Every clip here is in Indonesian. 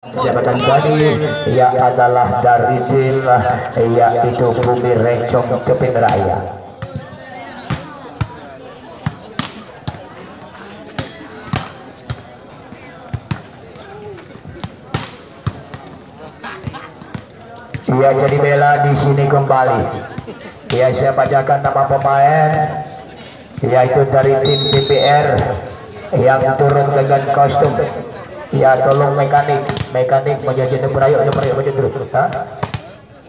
Jabatan tadi ia adalah dari tim yaitu Bumi Rencong Keping Raya. Ia jadi bela di sini kembali. Ia saya bacakan nama pemain yaitu dari tim PPR yang turun dengan kostum. Ya, tolong mekanik menjadi berayu maju terus.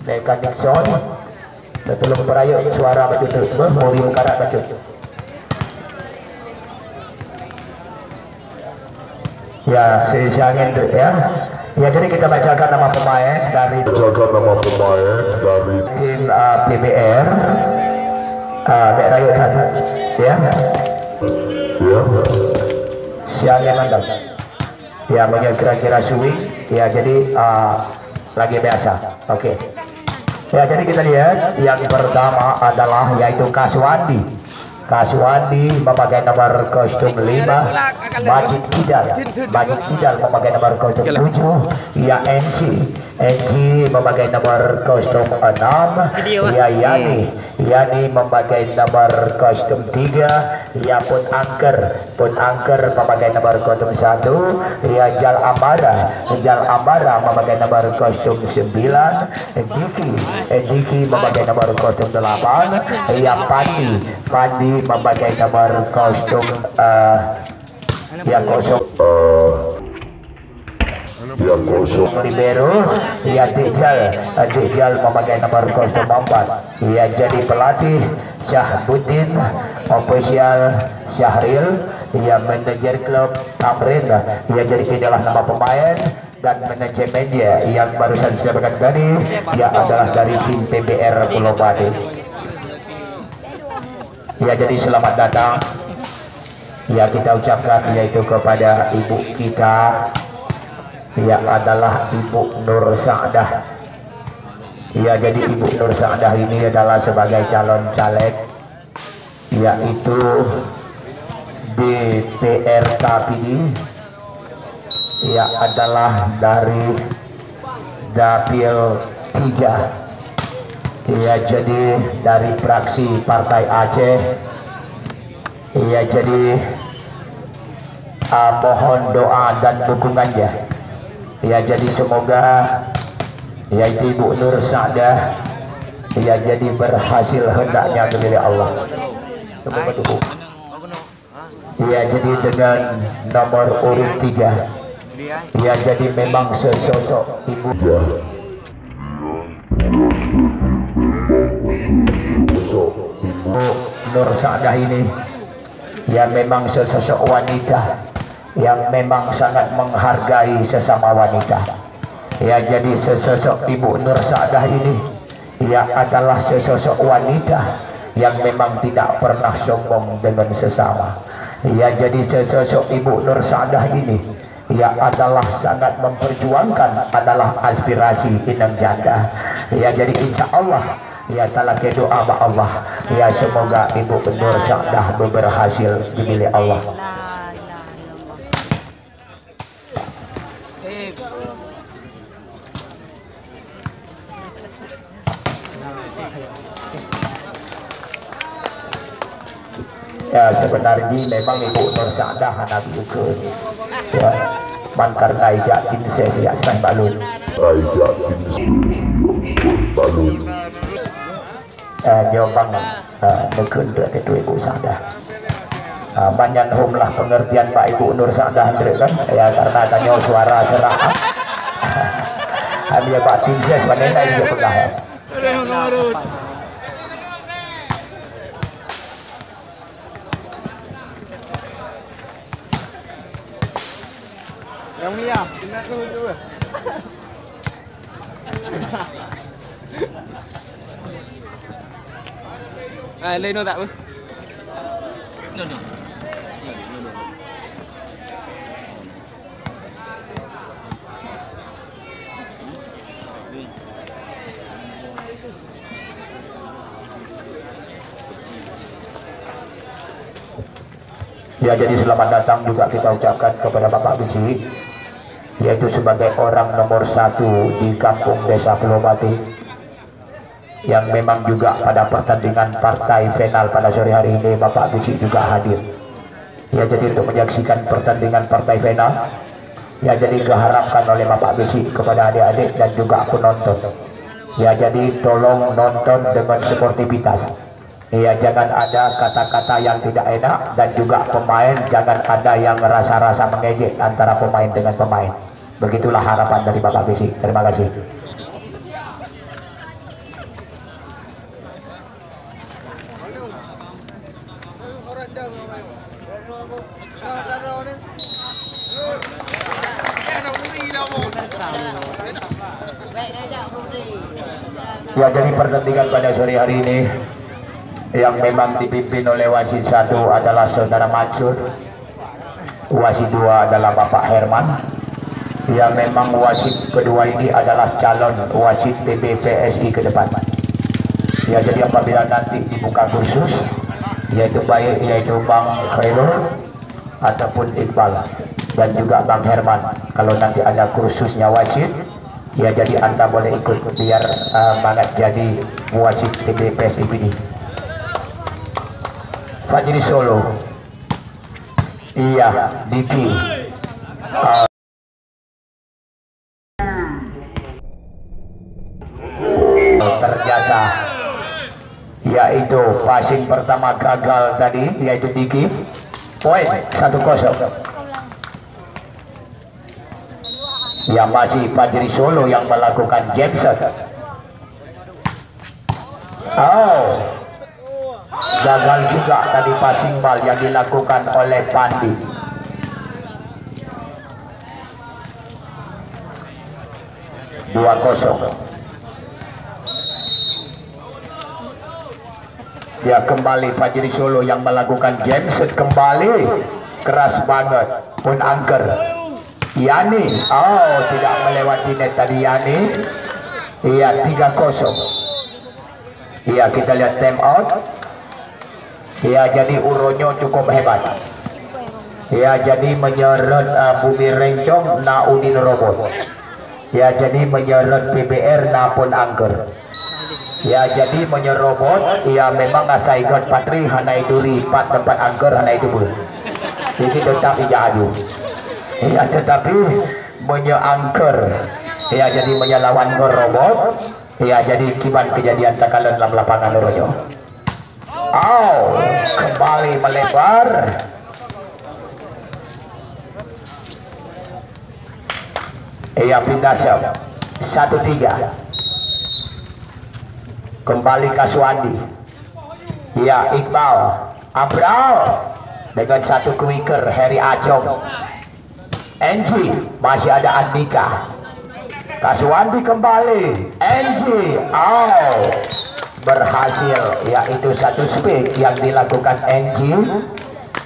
Mekanik sound. Tolong berayu suara maju terus. Volume karat maju. Ya, sesangin ya. Ya, jadi kita bacakan nama pemain dari tim PBR. Berayu tadi. Ya. Siangnya mantap. Ya, kira-kira suwi. Ya, jadi lagi biasa. Oke. Ya, jadi kita lihat yang pertama adalah yaitu Kaswandi memakai nomor kostum 5. Majid Kidal memakai nomor kostum 7. Ya, NG memakai nomor kostum 6. Ya, Yani memakai nomor kostum 3. Ya, Pun Angker memakai nomor kostum 1. Ya, Jal Amara memakai nomor kostum 9. Diki memakai nomor kostum 8. Ya, Pandi memakai nomor kostum yang kosong. Libero. Ya, Dijal memakai nomor kostum 4. Ya, jadi pelatih Syahbuddin, official Syahril. Ya, manajer klub Tamrin. Ya, jadi inilah nama pemain dan manajemennya yang barusan saya berikan tadi. Ya, adalah dari tim PBR Pulau Bade. Ya, jadi selamat datang. Ya, kita ucapkan yaitu kepada ibu kita. Ya, adalah Ibu Nur Sa'dah. Ya, jadi Ibu Nur Sa'dah ini adalah sebagai calon caleg yaitu DPRK PD. Ya, adalah dari Dapil 3. Ya, jadi dari fraksi Partai Aceh. Ya, jadi mohon doa dan dukungannya. Ya, jadi semoga yaitu Ibu Nur Sa'dah ya jadi berhasil hendaknya oleh Allah. Ya, jadi dengan nomor urut 3. Ya, jadi memang sesosok ibu Nur Sa'dah ini ya memang sesosok wanita yang memang sangat menghargai sesama wanita. Ya, jadi sesosok Ibu Nur Sa'dah ini ya adalah sesosok wanita yang memang tidak pernah sombong dengan sesama. Ya, jadi sesosok Ibu Nur Sa'dah ini ya adalah sangat memperjuangkan adalah aspirasi inang janda. Ya, jadi insya Allah ya salah doa sama Allah ya semoga Ibu Nur Sa'dah berhasil dipilih Allah. Ya, sebenarnya memang Ibu Nur Sa'dah anak buku ya mankar kaijak tinses ya say balun nyobang mungkin itu Ibu Sa'dah banyak humlah pengertian Pak Ibu Nur Sa'dah kan ya karena tanya suara serah dia Pak tinses mana dia pegah ya. Yang mulia, ingat dulu. Leno tak pun? No. Ya, jadi selamat datang juga kita ucapkan kepada Bapak Biji. Ya, yaitu sebagai orang nomor 1 di kampung Desa Pelobati, yang memang juga pada pertandingan partai final pada sore hari ini Bapak Bisi juga hadir. Ya, jadi untuk menyaksikan pertandingan partai final, ya jadi diharapkan oleh Bapak Bisi kepada adik-adik dan juga penonton. Ya, jadi tolong nonton dengan sportivitas. Ya, jangan ada kata-kata yang tidak enak, dan juga pemain jangan ada yang rasa-rasa mengejek antara pemain dengan pemain. Begitulah harapan dari Bapak Bisi. Terima kasih. Ya, jadi pertandingan pada sore hari ini yang memang dipimpin oleh wasit 1 adalah Saudara Mansur, wasit 2 adalah Bapak Herman, yang memang wasit kedua ini adalah calon wasit PBPSI ke depan. Ya, jadi apabila nanti dibuka kursus, yaitu Bang Khairul ataupun Iqbal dan juga Bang Herman, kalau nanti ada kursusnya wasit, ya jadi Anda boleh ikut biar banget jadi wasit PBPSI ini. Fajri Solo, iya Diki, terjasa, yaitu passing pertama gagal tadi, yaitu Diki. Poin 1-0. Ya, masih Fajri Solo yang melakukan game set. Oh, gagal juga tadi passing ball yang dilakukan oleh Pandi. Dua 2-0. Ya, kembali Fajri Solo yang melakukan game set kembali, keras banget pun angker. Yani, oh tidak melewati net tadi Yani. Iya, 3-0. Iya, kita lihat time out. Iya, jadi Uronyo cukup hebat. Iya, jadi menyeret Bumi Rencong na Udin Robot. Ya, jadi menyeret PBR na pun angker. Ya, jadi menyerobot. Ya, memang asaigot patri hanai duri pat tempat angker hanai itu bu. Jadi tetap ijaju. Ya, tetapi menyeangker. Ya, jadi menyelawan robot. Ya, jadi kibat kejadian takalan dalam lapangan Uronyo. Oh, kembali melebar. Iya, pindah 1-3. Kembali Kaswandi. Ya, Iqbal Abral dengan 1 quicker. Heri Acong, NG, masih ada Andika. Kaswandi kembali, NG, oh berhasil, yaitu 1 speed yang dilakukan NG,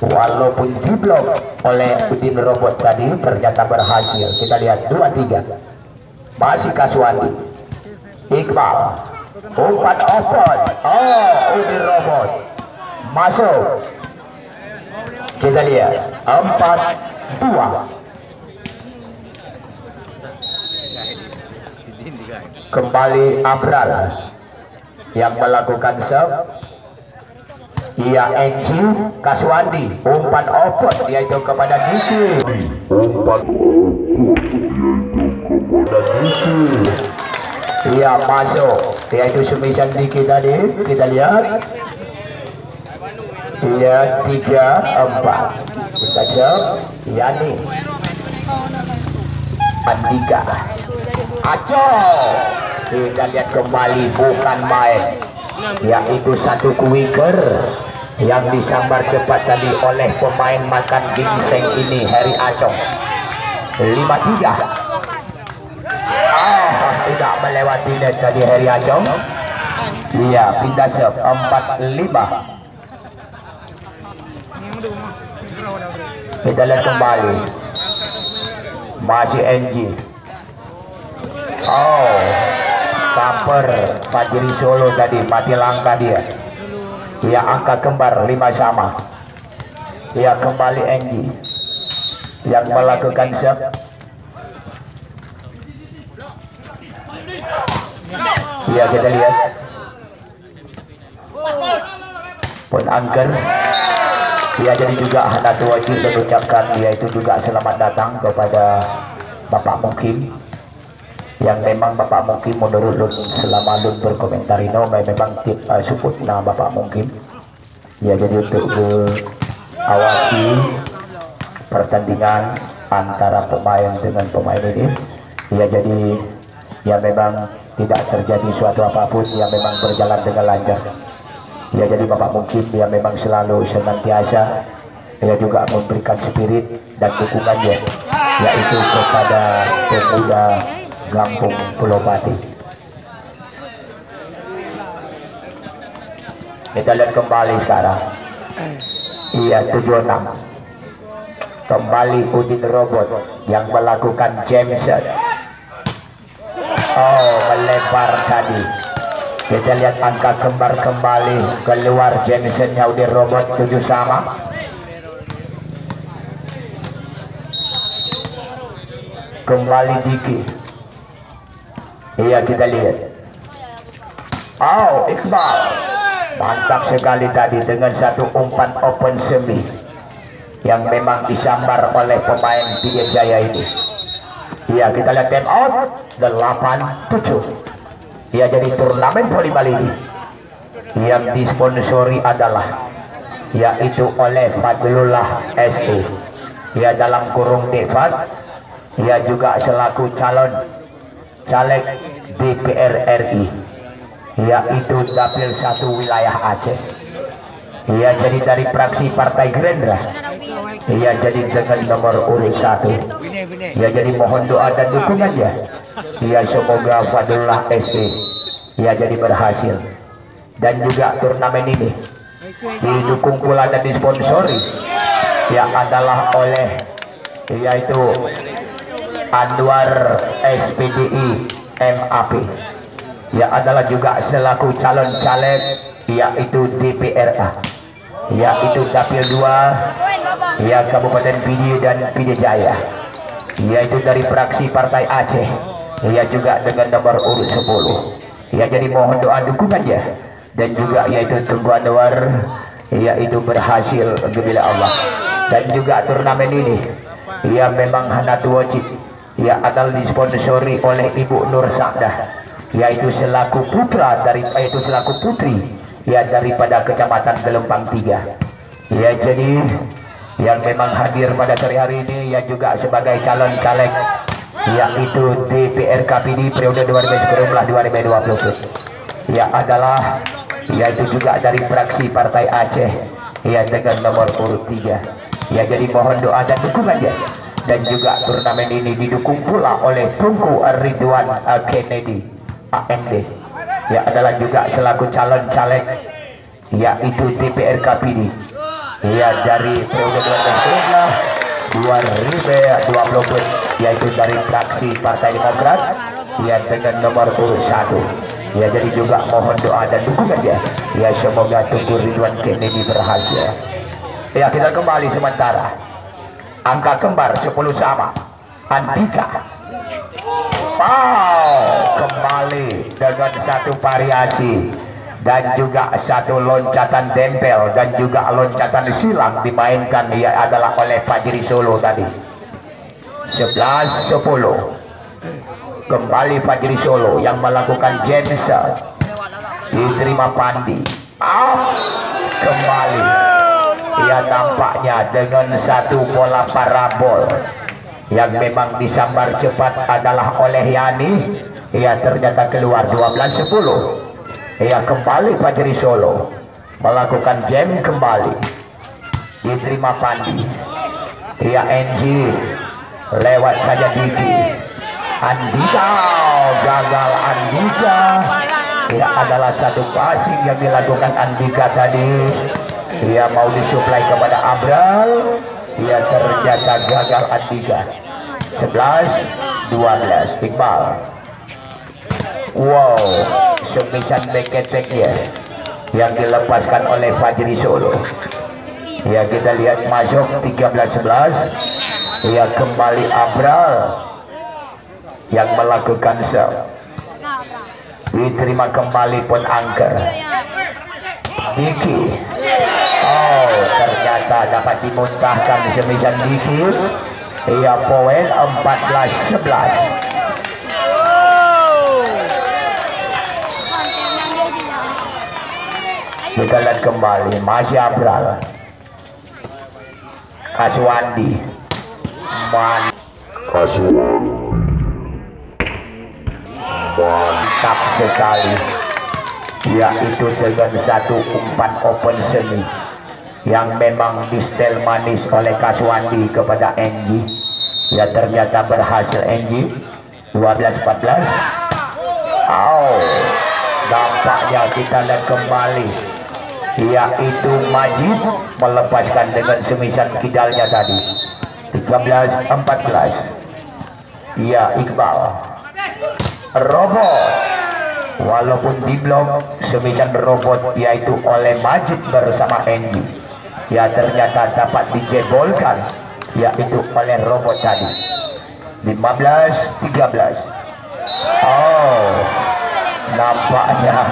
walaupun diblok oleh Udin Robot tadi, ternyata berhasil. Kita lihat 2-3. Masih Kaswandi. Iqbal, umpan open, oh Udin Robot masuk. Kita lihat 4-2. Kembali Abral yang melakukan serve. Ia NG, Kaswandi, umpan open yaitu kepada Diki. Umpan kepada Diki. Ia masuk yaitu semisan Diki tadi. Kita lihat. Ia 3-4. Kita serve. Yani Andika Aco. Kita lihat kembali, bukan main, yaitu 1 quicker yang disambar cepat tadi oleh pemain makan ginseng ini, Heri Acong. 5-3. Tidak melewati net tadi Heri Acong. Iya, pindah serve 4-5. Kita lihat kembali, masih NG. Oh, Taper Fajri Solo tadi mati langkah dia. Ia angka kembar 5 sama. Ia kembali NG yang melakukan serve. Ya kita lihat pun angker. Ya jadi juga hendak wajib mengucapkan yaitu juga selamat datang kepada Bapak Mukim, yang memang Bapak Mukim menurut Lun selama Lun berkomentar ini memang support nah Bapak Mukim. Ya jadi untuk awasi pertandingan antara pemain dengan pemain ini, ya jadi ya memang tidak terjadi suatu apapun, yang memang berjalan dengan lancar. Ya jadi Bapak Mukim dia memang selalu senantiasa ya juga memberikan spirit dan dukungannya yaitu kepada pemuda Gampung Pulau Pati. Kita lihat kembali sekarang. Iya 76. Kembali Udin Robot yang melakukan Jameson. Oh, melebar tadi. Kita lihat angka kembar kembali keluar Jamesonnya Udin Robot 7 sama. Kembali Diki. Iya kita lihat. Oh, Iqbal mantap sekali tadi dengan satu umpan open semi yang memang disambar oleh pemain Pidijaya ini. Iya kita lihat time out 8-7. Ya jadi turnamen volleyball ini yang disponsori adalah yaitu oleh Fadlullah SE, ya dalam kurung Devat, ya juga selaku calon caleg DPR RI, yaitu Dapil 1 wilayah Aceh. Ya jadi dari fraksi Partai Gerindra. Ya jadi dengan nomor urut 1. Ya jadi mohon doa dan dukungannya. Ya semoga Fadlullah SE ya jadi berhasil. Dan juga turnamen ini didukung pula dan disponsori yang adalah oleh yaitu Anwar SPDI MAP, ya adalah juga selaku calon caleg yaitu DPRA, yaitu Dapil 2 ya Kabupaten Pidi dan Pidijaya, yaitu dari fraksi Partai Aceh, ya juga dengan nomor urut 10. Ya jadi mohon doa dukungannya dan juga yaitu Tunggu Anwar yaitu berhasil bila Allah. Dan juga turnamen ini ya memang hanatu wajib ya adalah disponsori oleh Ibu Nur Sa'dah, yaitu selaku putra dari yaitu selaku putri ya daripada Kecamatan Gelempang 3. Ya jadi yang memang hadir pada sore hari ini ya juga sebagai calon caleg yaitu DPR KPD periode 2019-2020 ya adalah yaitu juga dari fraksi Partai Aceh ya dengan nomor urut 3. Ya jadi mohon doa dan dukungannya. Dan juga turnamen ini didukung pula oleh Tunku Ridwan Kennedy AMD, ya adalah juga selaku calon caleg yaitu DPR KPD ya dari periode 2019-2020 yaitu dari fraksi Partai Demokrat ya dengan nomor urut 1. Ya jadi juga mohon doa dan dukungannya ya semoga Tunku Ridwan Kennedy berhasil. Ya kita kembali sementara angka kembar 10 sama Andika. Wow, kembali dengan satu variasi dan juga satu loncatan dempel dan juga loncatan silang dimainkan ya adalah oleh Fajri Solo tadi. 11-10. Kembali Fajri Solo yang melakukan Jameson, diterima Pandi. Kembali ya nampaknya dengan satu bola parabol yang memang disambar cepat adalah oleh Yani, ya ternyata keluar 12-10. Ya kembali Fajri Solo melakukan jam kembali, diterima Pandi. Ya NG lewat saja Diki. Andika gagal. Andika ya adalah satu passing yang dilakukan Andika tadi, ya mau disuplai kepada Abral, ya ternyata gagal Andika. 11-12 Iqbal. Wow, semisan beketeknya yang dilepaskan oleh Fajri Solo. Ya kita lihat masuk 13-11. Ya kembali Abral yang melakukan serve. diterima kembali pun angker. Diki, oh ternyata dapat dimuntahkan semisan Diki. Ia poin 14-11. Kita lihat kembali masih Abral, Kaswandi, mantap sekali, yaitu dengan satu umpan open semi yang memang di setel manis oleh Kaswandi kepada Enji. Ya ternyata berhasil Enji. 12-14. Oh, dampaknya kita lihat kembali, yaitu Majid melepaskan dengan semisan kidalnya tadi. 13-14. Ya Iqbal, robot, walaupun di blok semisan robot yaitu oleh Majid bersama Enji. Ya ternyata dapat dijebolkan yaitu oleh robot tadi. 15-13. Oh, nampaknya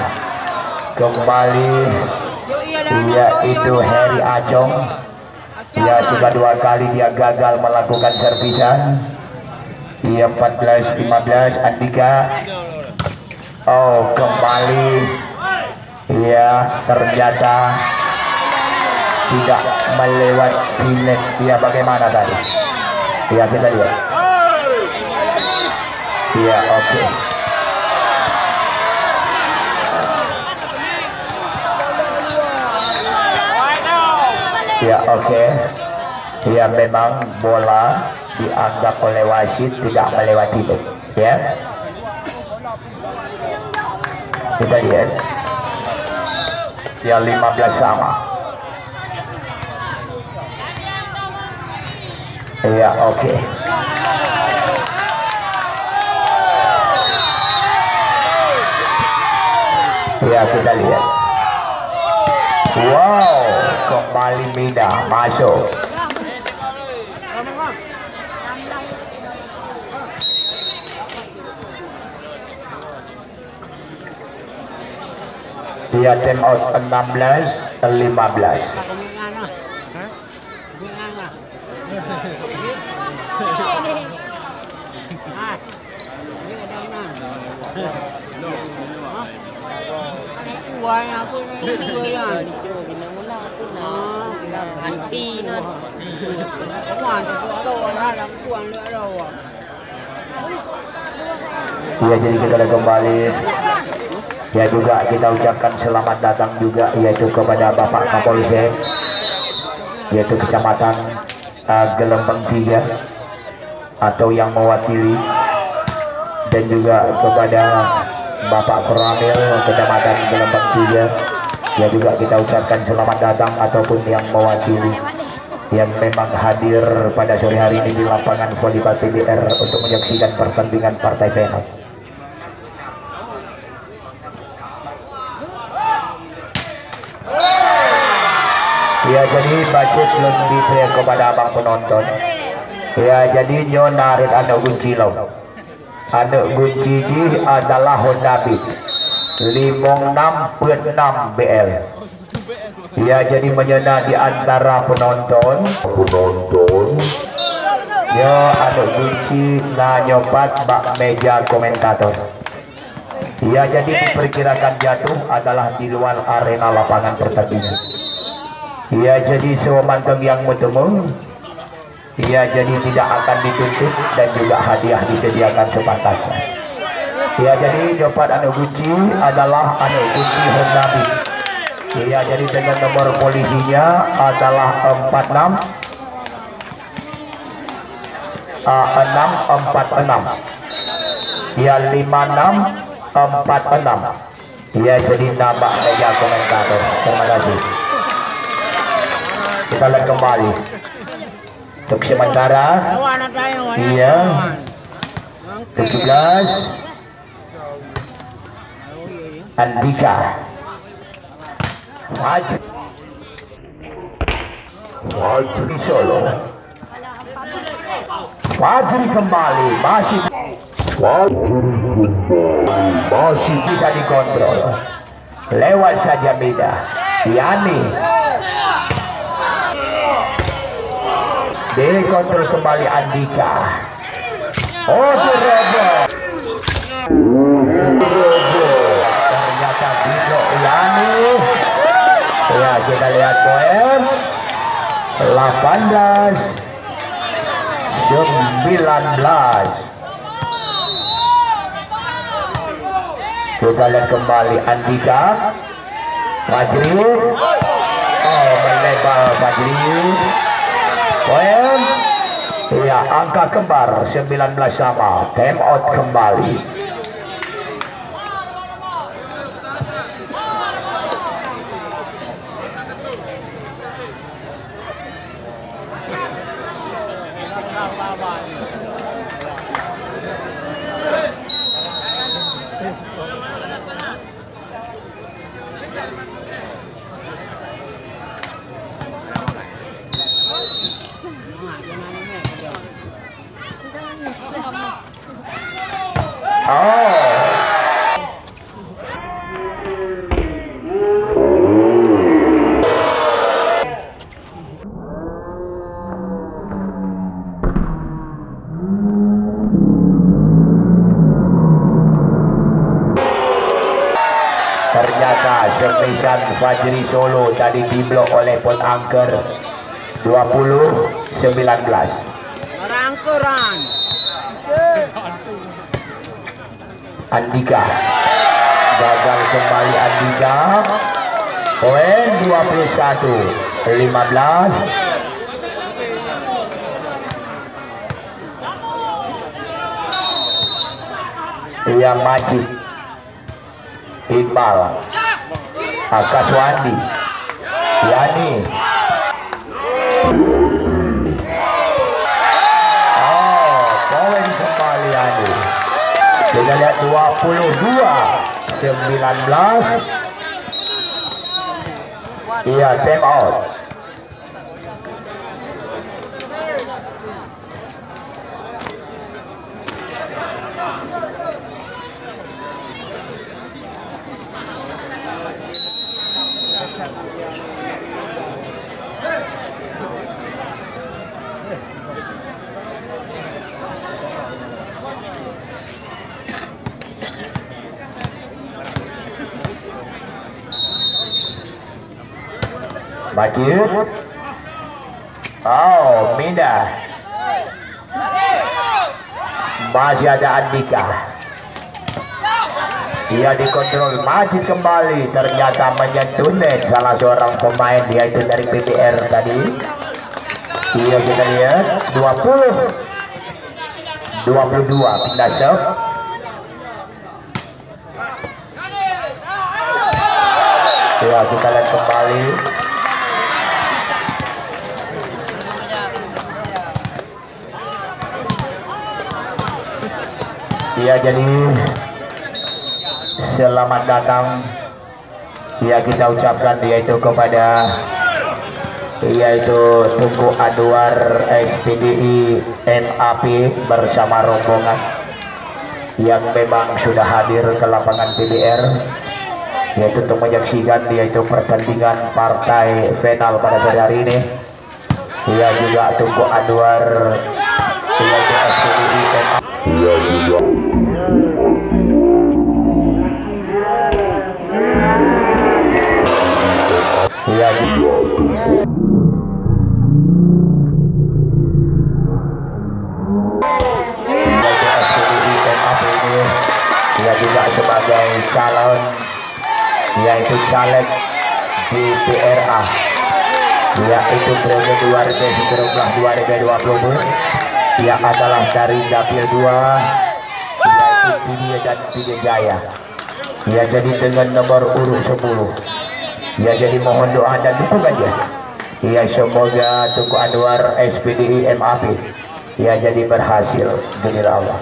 kembali yaitu Heri Acong. Ya sudah 2 kali dia gagal melakukan servisan. Ia 14-15. Andika, oh kembali, ya ternyata tidak melewati net. Ya bagaimana tadi? Ya kita lihat. Ya oke. Ya oke. Ya memang bola dianggap oleh wasit tidak melewati net. Ya. Kita lihat. Ya 15 sama. Ya oke. Ya kita lihat. Wow, kembali Mina masuk. Dia time out 16-15. Ya jadi kita kembali. Ya juga kita ucapkan selamat datang juga yaitu kepada Bapak Kapolsek yaitu Kecamatan Gelembang 3 atau yang mewakili, dan juga kepada Bapak Koramil Kecamatan Gelembang 3. Ya juga kita ucapkan selamat datang ataupun yang mewakili yang memang hadir pada sore hari ini di lapangan volleyball PDR untuk menyaksikan pertandingan partai final. Ya jadi budget belum diberi kepada abang penonton. Ya jadi nyo narik anak kunci lo. Anak kunci ini adalah Honda Beat 56.6 BL. Ya jadi menyena di antara penonton. Yo anak kunci na nyobat bak meja komentator. Ya jadi diperkirakan jatuh adalah di luar arena lapangan pertandingan. Ya jadi semantong yang bertemu, ya jadi tidak akan dituntut dan juga hadiah disediakan sepantasnya. Ya jadi jawaban anu kunci adalah anu kunci Honda Beat. Ya jadi dengan nomor polisinya adalah 646. Ya 5646. Ya jadi nama meja komentator. Terima kasih. Kita lihat kembali untuk sementara. Iya 17 Andika Fajri Solo. Fajri kembali masih Masih bisa dikontrol. Lewat saja Mida. Yani. Dikontrol kembali Andika. Oh, dirobok. Ternyata Bino Yani. Ya, kita lihat poin 18-19. Kita lihat kembali Andika. Fajri. Oh, melebar Fajri. Poin. Ya, angka kembar 19 sama. Time out kembali. Ternyata Semisan Fajri Solo tadi diblok oleh Port Angker 20-19. Rangkuran. Andika gagal kembali Andika. Poin 21-15. Yang Majid Iqbal Akaswandi Yani. Oh, poin kembali Yani. Kita lihat 22-19. Iya, time out. Majid. Oh, Minda. Masih ada Andika. Ia dikontrol Majid kembali. Ternyata menyentuh net salah seorang pemain, yaitu dari PBR tadi. Iya, kita lihat 20-22 pindah serve. Ya, kita lihat kembali. Ya, jadi selamat datang ya kita ucapkan yaitu kepada yaitu Tunku Anwar SPDI MAP bersama rombongan yang memang sudah hadir ke lapangan PBR yaitu untuk menyaksikan yaitu pertandingan partai final pada sore hari ini. Ya, juga Tunku Anwar yaitu SPDI MAP. Ya, juga ya, dia juga sebagai calon yaitu caleg di PRA yaitu periode 2019-2020 yang adalah dari Dapil 2 yaitu Pidie dan Pidie Jaya. Ya, jadi dengan nomor urut 10. Ya, jadi mohon doa dan dukungannya. Ya, semoga Tunku Anwar SPDI MAP ya jadi berhasil demi Allah.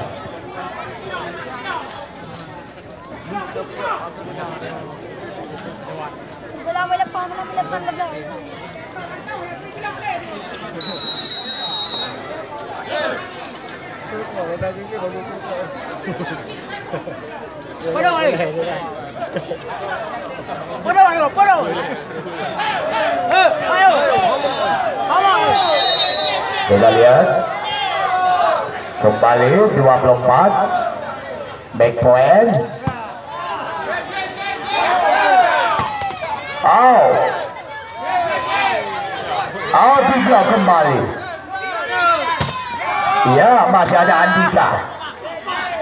Podo ayo. Podo ayo, podo. Ayo. Ayo. Kita lihat kembali 24 back point. Tiga kembali. Ya, masih ada Andika.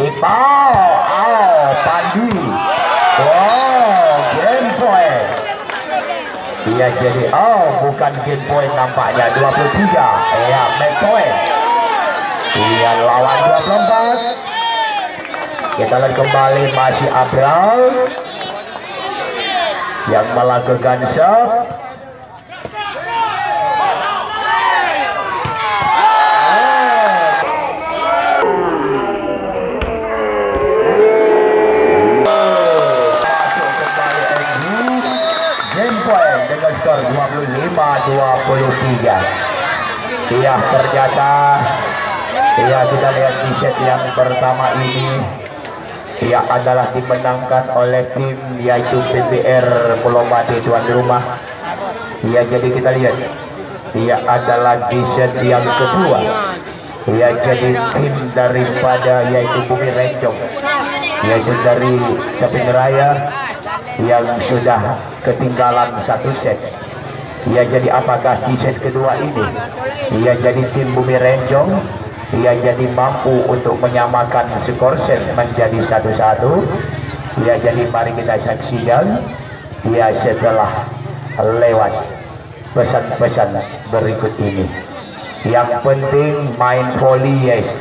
Iqbal. Pandi. Game point. Iya jadi bukan game point nampaknya 23. Ya, back point. Iya, lawan 24. Kita lihat kembali masih Abral yang melakukan shot. Dengan skor 25-23. Iya, ternyata kita lihat di set yang pertama ini adalah dimenangkan oleh tim yaitu PBR Pulau Mati tuan rumah. Jadi kita lihat adalah di set yang kedua. Jadi tim daripada yaitu Bumi Rencong, yaitu dari Keping Raya yang sudah ketinggalan satu set. Jadi apakah di set kedua ini jadi tim Bumi Rencong jadi mampu untuk menyamakan skor set menjadi 1-1. Jadi mari kita saksikan setelah lewat pesan-pesan berikut ini. Yang penting main volley yes,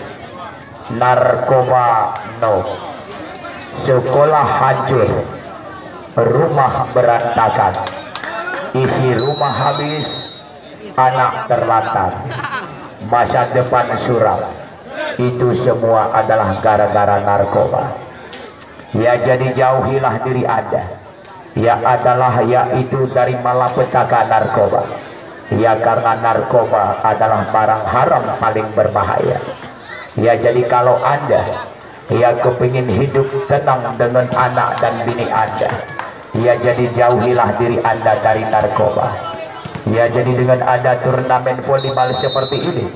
narkoba no, sekolah hancur, rumah berantakan, isi rumah habis, anak terlantar, masa depan suram. Itu semua adalah gara-gara narkoba. Jadi jauhilah diri Anda adalah yaitu dari malapetaka narkoba. Karena narkoba adalah barang haram paling berbahaya. Jadi kalau Anda kepingin hidup tenang dengan anak dan bini Anda, jadi jauhilah diri Anda dari narkoba. Jadi dengan ada turnamen volleyball seperti ini,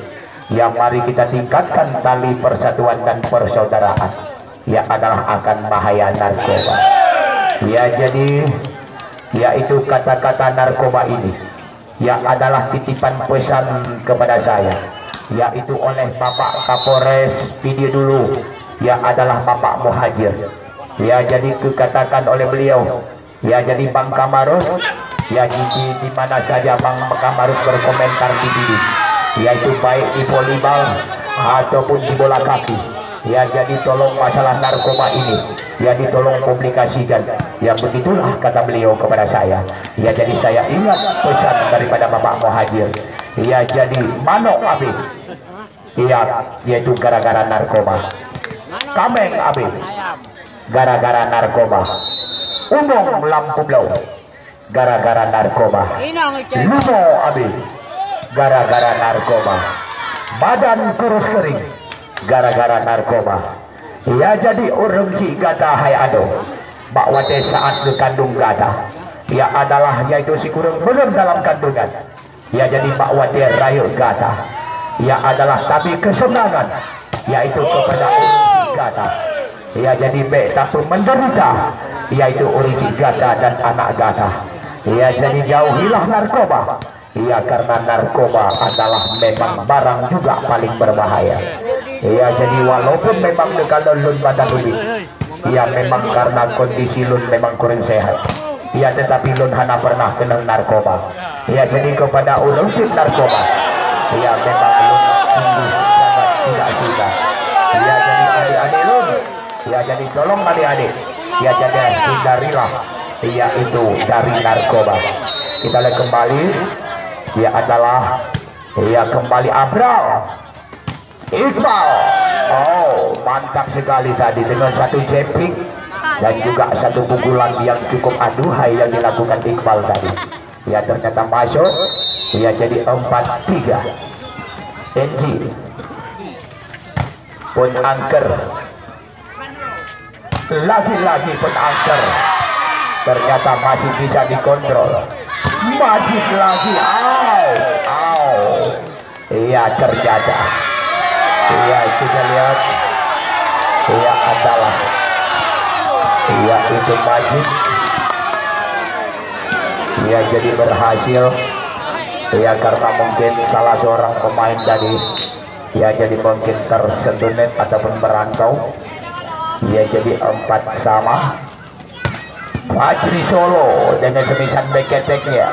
mari kita tingkatkan tali persatuan dan persaudaraan. Adalah akan bahaya narkoba. Jadi yaitu kata-kata narkoba ini adalah titipan pesan kepada saya, yaitu oleh Bapak Kapolres video dulu, adalah Bapak Muhajir. Jadi dikatakan oleh beliau, jadi Bang Kamarus, di mana saja Bang Kamarus berkomentar di video, yaitu baik di volleyball ataupun di bola kaki. Jadi tolong masalah narkoba ini, tolong publikasikan. Begitulah kata beliau kepada saya. Jadi saya ingat pesan daripada Bapak Muhajir. Jadi manok abi, yaitu gara-gara narkoba. Kameng abi, gara-gara narkoba. Umum lampu blau, gara-gara narkoba. Lumo abi, gara-gara narkoba. Badan kurus kering, gara-gara narkoba. Jadi urung ci gata hai ado bakwate saat berkandung gata adalah yaitu si kurang belum dalam kandungan. Jadi bakwate rayu gata adalah tapi kesenangan yaitu kepada urung ci gata. Jadi betapa menderita yaitu urung ci gata dan anak gata. Jadi jauhilah narkoba. Karena narkoba adalah memang barang juga paling berbahaya. Jadi walaupun memang kalau lun badan lebih, memang karena kondisi lun memang kurang sehat. Tetapi lun hana pernah kena narkoba. Jadi kepada ulun tim narkoba, memang lun sungguh sangat tidak suka. Jadi adik-adik lun, jadi tolong adik-adik, jadi hindarilah, itu dari narkoba. Kita lihat kembali. Adalah kembali Abral Iqbal. Mantap sekali tadi dengan satu jamping dan juga satu pukulan yang cukup aduhai yang dilakukan Iqbal tadi. Ternyata masuk. Jadi 4-3 NG. pun angker. Lagi-lagi pun angker. Ternyata masih bisa dikontrol. Majid lagi. Iya, ternyata. Iya, kita lihat. Iya, adalah. Iya, itu Majid. Iya, jadi berhasil. Iya, karena mungkin salah seorang pemain tadi, ya jadi mungkin tersentuh net ataupun merantau. Ya jadi 4 sama. Fajri Solo dengan semisan beketeknya.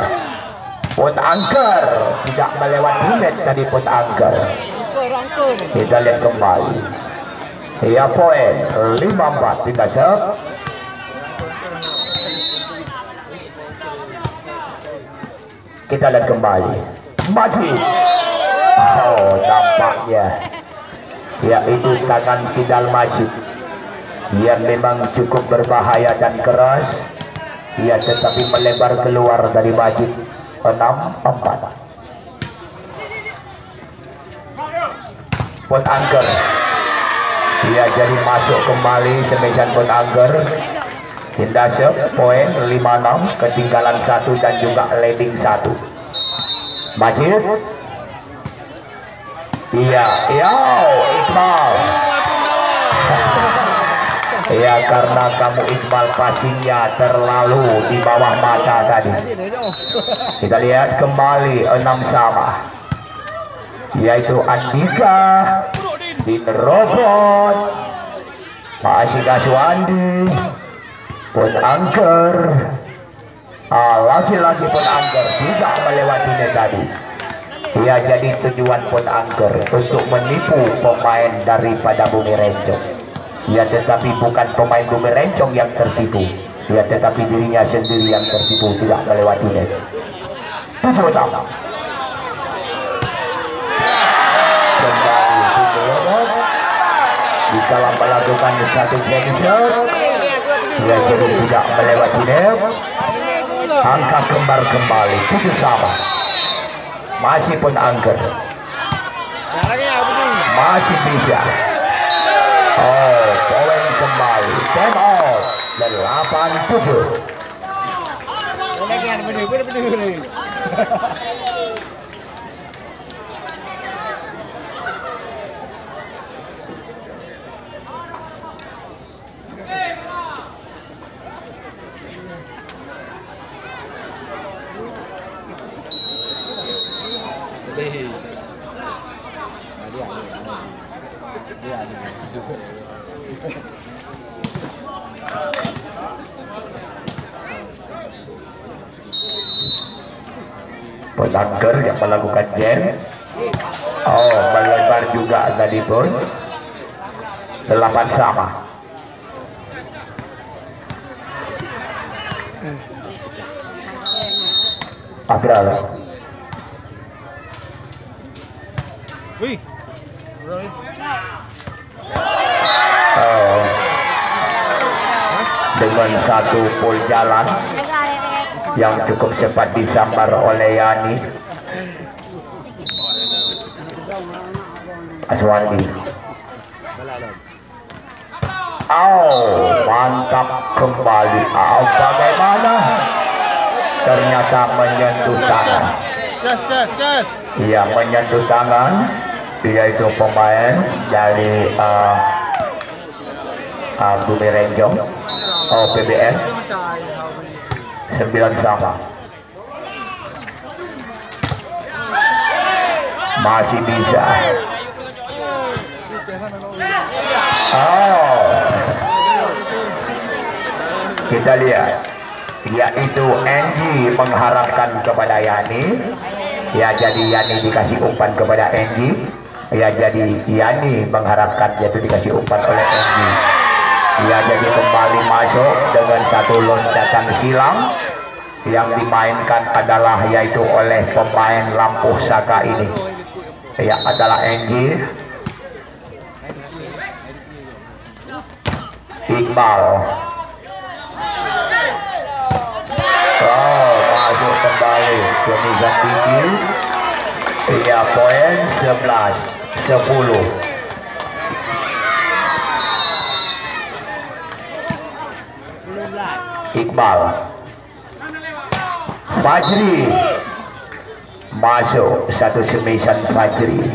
Pun angker tidak melewati net tadi pun angker. Kita lihat kembali. Ya poin 5-4 kita serve. Kita lihat kembali. Majid. Nampaknya yaitu tangan kidal Majid yang memang cukup berbahaya dan keras. Ya tetapi melebar keluar dari Majid. 6-4. Pun angker. Ya jadi masuk kembali semesan pun angker. Indah serve poin 5-6, ketinggalan 1 dan juga leading 1. Majid. Iya, Iqbal. Ya karena kamu Iqbal passingnya terlalu di bawah mata tadi. Kita lihat kembali 6 sama. Yaitu Andika, Din Robot, Pak Asika Suwandi, pun angker. Lagi-lagi pun angker tidak melewati net tadi. Ya jadi tujuan pun angker untuk menipu pemain daripada Bumi Rencong. Ya tetapi bukan pemain Bumi Rencong yang tertipu. Ya tetapi dirinya sendiri yang tertipu, tidak melewati net. 7-6. Kembali di dalam melakukan satu geser. Ya jadi tidak melewati net. Angka kembar kembali 7 sama. Masih pun angker. Masih bisa. Poin kembali. Time out. 8-7. Pelanggar yang melakukan jam. Melebar juga tadi pun. 8 sama. Agral. Dengan satu pul jalan yang cukup cepat disambar oleh Yani Aswandi. Mantap kembali. Bagaimana? Ternyata menyentuh tangan. Iya, menyentuh tangan. Yaitu pemain dari Bumi Rencong, PBN. 9 sama. Masih bisa. Kita lihat. Yaitu Enji mengharapkan kepada Yani. Ya jadi Yani dikasih umpan kepada Enji. Ya jadi Yani mengharapkan yaitu dikasih umpan oleh Enji. Ya jadi kembali masuk dengan satu loncatan silang yang dimainkan adalah yaitu oleh pemain Lampuh Saka ini. Ya adalah Enji. Iqbal. Masuk kembali ke Nizam Diki. Ya poin 11-10. Iqbal. Fajri masuk satu semisan Fajri.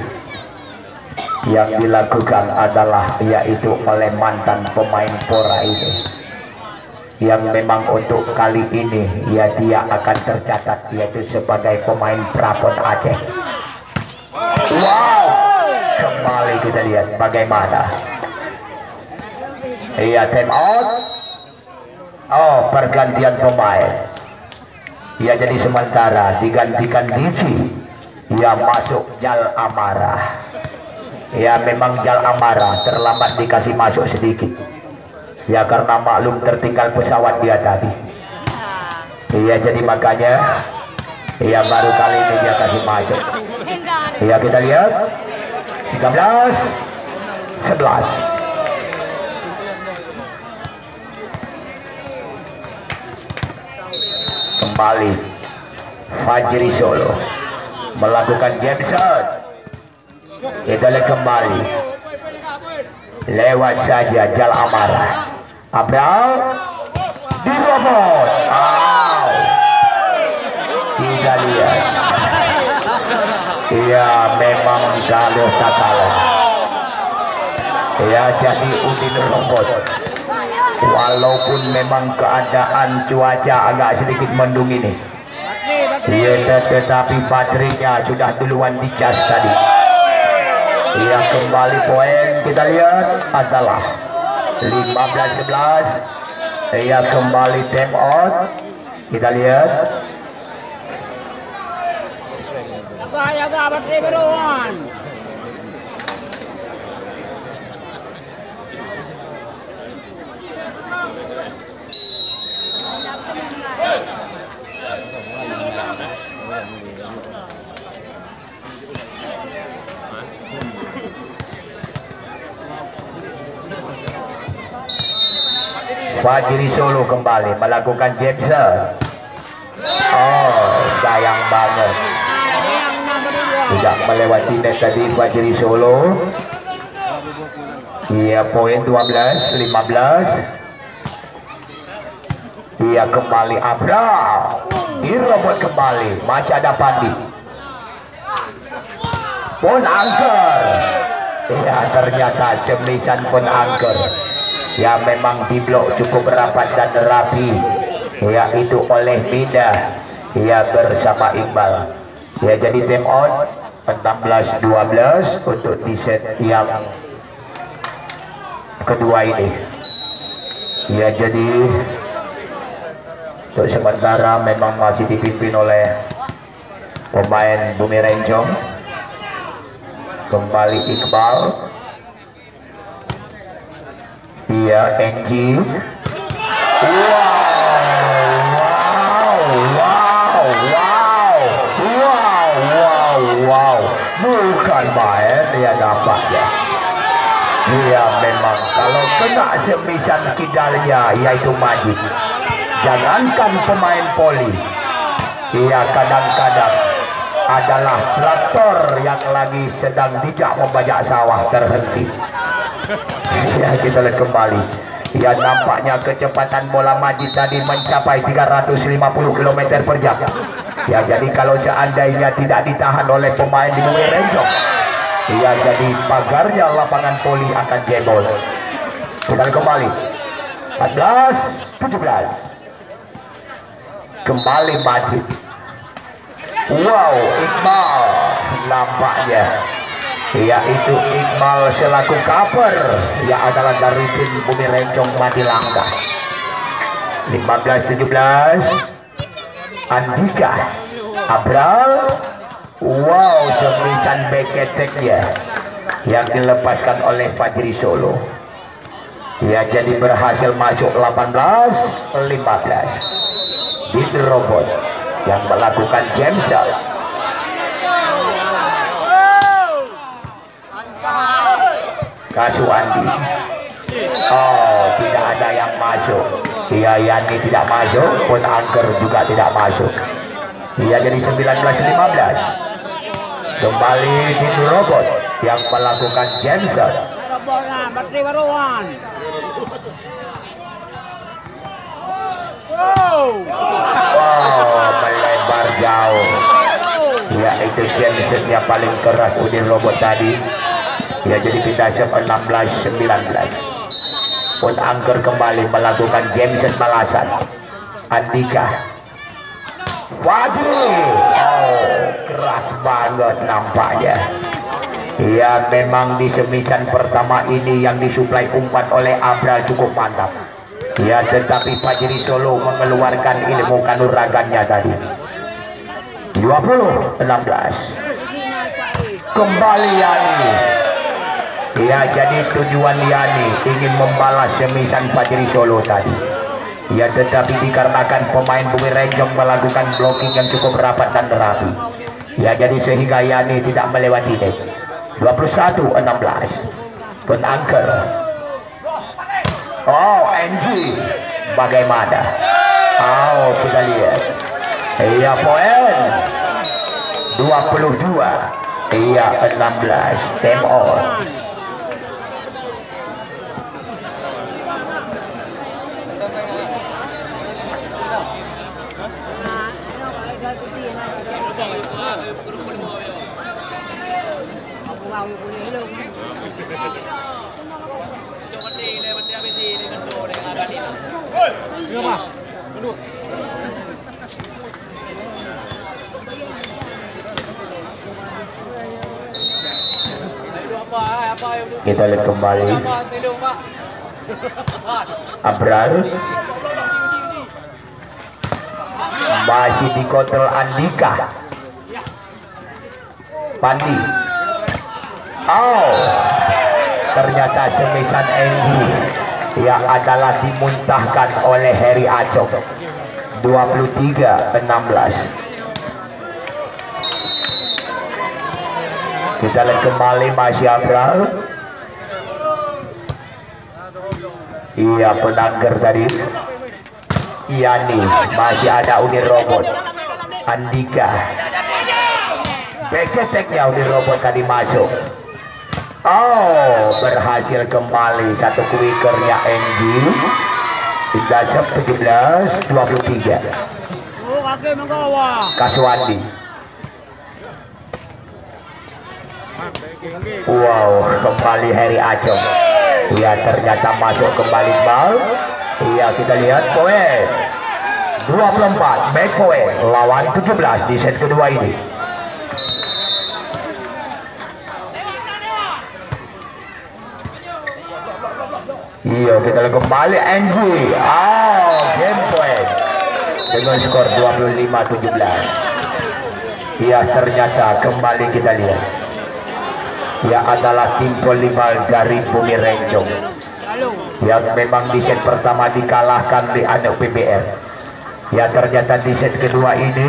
Yang dilakukan adalah yaitu oleh mantan pemain Pora ini, yang memang untuk kali ini ya dia akan tercatat yaitu sebagai pemain Prapon Aceh. Wow, kembali kita lihat bagaimana. Iya, time out. Oh, pergantian pemain. Ya, jadi sementara digantikan Divi. Ya, masuk Jal Amarah. Ya, memang Jal Amarah terlambat dikasih masuk sedikit. Ya, karena maklum tertinggal pesawat dia tadi. Iya, jadi makanya ya baru kali ini dia kasih masuk. Ya, kita lihat 13-11. Kembali Fajri Solo melakukan Jameson. Kita lihat kembali lewat saja Jal Amarah. Abral dirobot. Wow. Kita lihat. Ya, memang galuh tak kalah. Ya, jadi Udin robot. Walaupun memang keadaan cuaca agak sedikit mendung ini. Ya, tetapi baterainya sudah duluan dicas tadi. Ya, kembali poin kita lihat adalah 15-11. Ya, kembali time out. Kita lihat. Jaga baterai baruan. Fajri Solo kembali melakukan Jameson. Oh, sayang banget. Tidak melewati net tadi Fajri Solo. Iya, poin 12-15. Iya, kembali Abra. Dirobot kembali. Masih ada Pandi. Pon angker. Ya, ternyata semisan pon angker. Ya, memang diblok cukup rapat dan rapi. Ya, itu oleh Mida. Ya, bersama Iqbal. Ya, jadi time out 16-12 untuk di set yang kedua ini. Ya, jadi untuk sementara memang masih dipimpin oleh pemain Bumi Rencong. Kembali Iqbal. Iya, Enji. Wow, bukan main dia dapat ya. Dia memang kalau kena semisan kidalnya yaitu Majid. Jangankan pemain poli, ia kadang-kadang adalah traktor yang lagi sedang bijak membajak sawah terhenti. Ya, kita lihat kembali. Ya, nampaknya kecepatan bola Majid tadi mencapai 350 km per jam. Ya, jadi kalau seandainya tidak ditahan oleh pemain di Bumi Rencong, ya jadi pagarnya lapangan poli akan jebol. Kita lihat kembali 14-17. Kembali Majid. Wow, Iqbal nampaknya yaitu Iqbal selaku cover yang adalah dari tim Bumi Rencong mati langkah. 15-17. Andika Abral. Wow, semisan beketeknya yang dilepaskan oleh Fajri Solo. Ya, jadi berhasil masuk 18-15. Bid robot yang melakukan Jameson. Kasuandi. Oh, tidak ada yang masuk. Ya, Yani tidak masuk, pun Angker juga tidak masuk. Ya, jadi 19-15. Kembali di robot yang melakukan Jameson. Baterai baruan. Oh, melebar jauh. Ya, itu Jameson-nya paling keras Udin Robot tadi. Ya, jadi kita 16-19. Pun Angker kembali melakukan Jameson balasan. Andika. Waduh. Oh, keras banget nampaknya. Ya, memang di semisan pertama ini yang disuplai umpan oleh Abra cukup mantap. Ya, tetapi Fajri Solo mengeluarkan ilmu kanuragannya tadi. 20-16. Kembali Yani. Ya, jadi tujuan Yani ingin membalas semisan Fajri Solo tadi. Ya, tetapi dikarenakan pemain Bumi Renjong melakukan blocking yang cukup rapat dan rapi. Ya, jadi sehingga Yani tidak melewati net. 21-16. Penangker. Oh, NG. Bagaimana? Oh, kita lihat. Iya, poin 22. Iya, 16. Time on. Kita lihat kembali. Abrar masih dikontrol Andika. Pandi. Oh, ternyata semisan NG yang adalah dimuntahkan oleh Heri Acok. 23-16. Kita lihat kembali masih Abrar. Iya, penangger tadi. Yani masih ada Udin Robot. Andika. Beketeknya Udin Robot tadi masuk. Oh, berhasil kembali satu quickernya NG. Kita 17-23. Kaswandi. Wow, kembali Heri Acong. Ya, ternyata masuk kembali bal. Iya, kita lihat poin 24 back point lawan 17 di set kedua ini. Iya, kita lihat kembali NG. Oh, game point dengan skor 25-17. Iya, ternyata kembali kita lihat. Ya, adalah tim volleyball dari Bumi Renjong yang memang di set pertama dikalahkan di anak PBR. Ya, ternyata di set kedua ini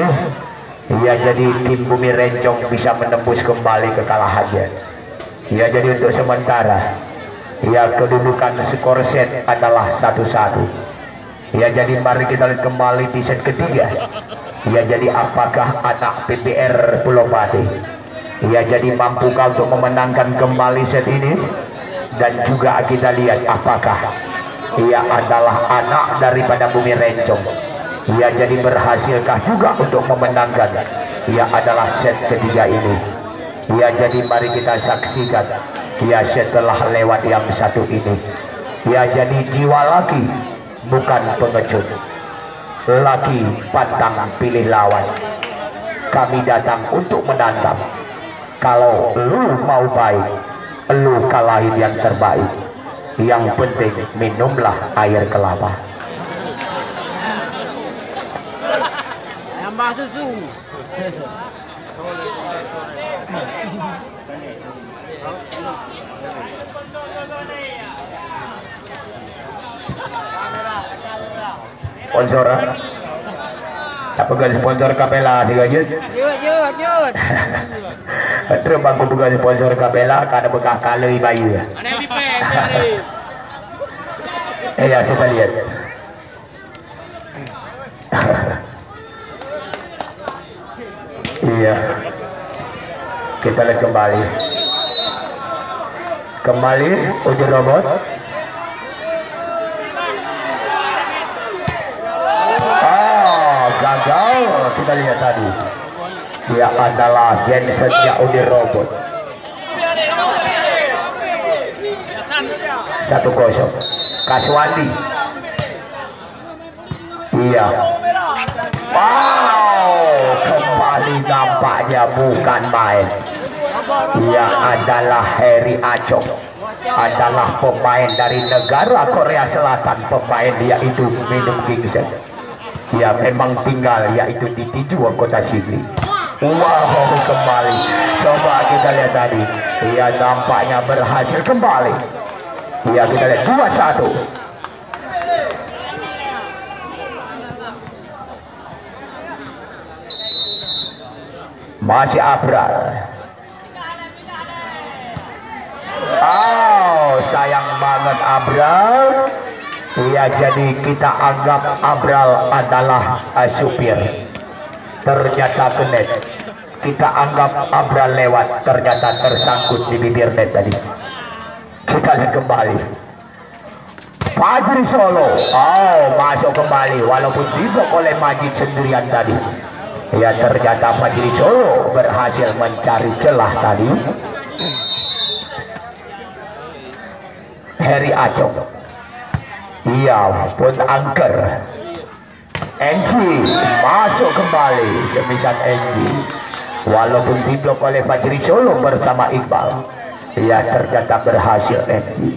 ya jadi tim Bumi Renjong bisa menembus kembali kekalahannya. Ya, jadi untuk sementara ya kedudukan skor set adalah 1-1. Ya, jadi mari kita lihat kembali di set ketiga. Ya, jadi apakah anak PBR Pulau Pati ya jadi mampukah untuk memenangkan kembali set ini, dan juga kita lihat apakah ia adalah anak daripada Bumi Renjong ya jadi berhasilkah juga untuk memenangkan ia adalah set ketiga ini. Ya, jadi mari kita saksikan ya setelah lewat yang satu ini. Ya, jadi jiwa laki bukan pengecut, laki pantang pilih lawan. Kami datang untuk menantang. Kalau lu mau baik, lu kalahin yang terbaik. Yang penting minumlah air kelapa. Tambah susu. Sponsor apa gak sponsor Kapela sih gajut? Jut. Terus bangku bukan sponsor Kapela karena bekas kalui bayu ya. Ya, kita lihat. Iya, kita lihat kembali Udin Robot. kita lihat tadi. Dia adalah Jensen Uni Robot. 1-0. Kaswandi. Iya. Wow, kembali nampaknya bukan main. Dia adalah Heri Acong, adalah pemain dari negara Korea Selatan. Pemain yaitu Minum Gingsen. Dia memang tinggal yaitu di Tijuana, Kota Sigli. Wow, kembali. Coba kita lihat tadi. Dia nampaknya berhasil kembali. Dia kita lihat 2-1. Masih Abral. Oh, sayang banget Abral. Ya, jadi kita anggap Abral adalah supir. Ternyata kenet. Kita anggap Abral lewat, ternyata tersangkut di bibir net tadi. Kita lihat kembali. Fajri Solo. Oh, masuk kembali walaupun diblok oleh Majid sendirian tadi. Ya, ternyata Fajri Solo berhasil mencari celah tadi. Heri Acong. Iya, pun angker. Enji masuk kembali. Semisal Enji walaupun diblok oleh Fajri Solo bersama Iqbal. Ya, ternyata berhasil Enji.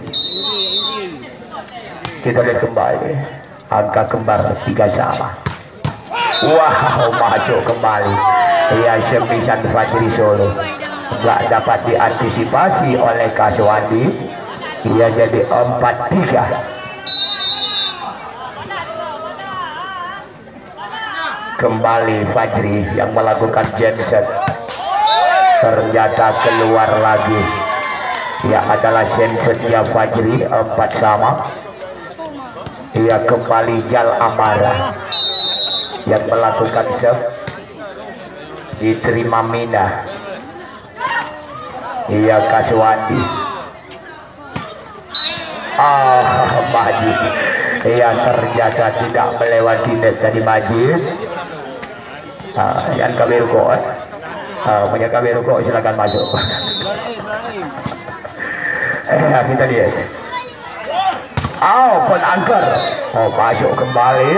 Kita lihat kembali. Angka kembar 3 sama. Wow, masuk kembali. Ya, semisal Fajri Solo nggak dapat diantisipasi oleh Kaswandi. Ia jadi 4-3. Kembali Fajri yang melakukan genset. Ternyata keluar lagi. Ya, adalah gensetnya Fajri. 4 sama. Ia kembali Jal Amara yang melakukan serve. Diterima Mina. Ia Kaswandi. Majid. Ia ternyata tidak melewati net dari Majid. Yang Kabiru kok. Punya Kabiru kok, silakan masuk. Kita lihat. Pun angker. Masuk kembali.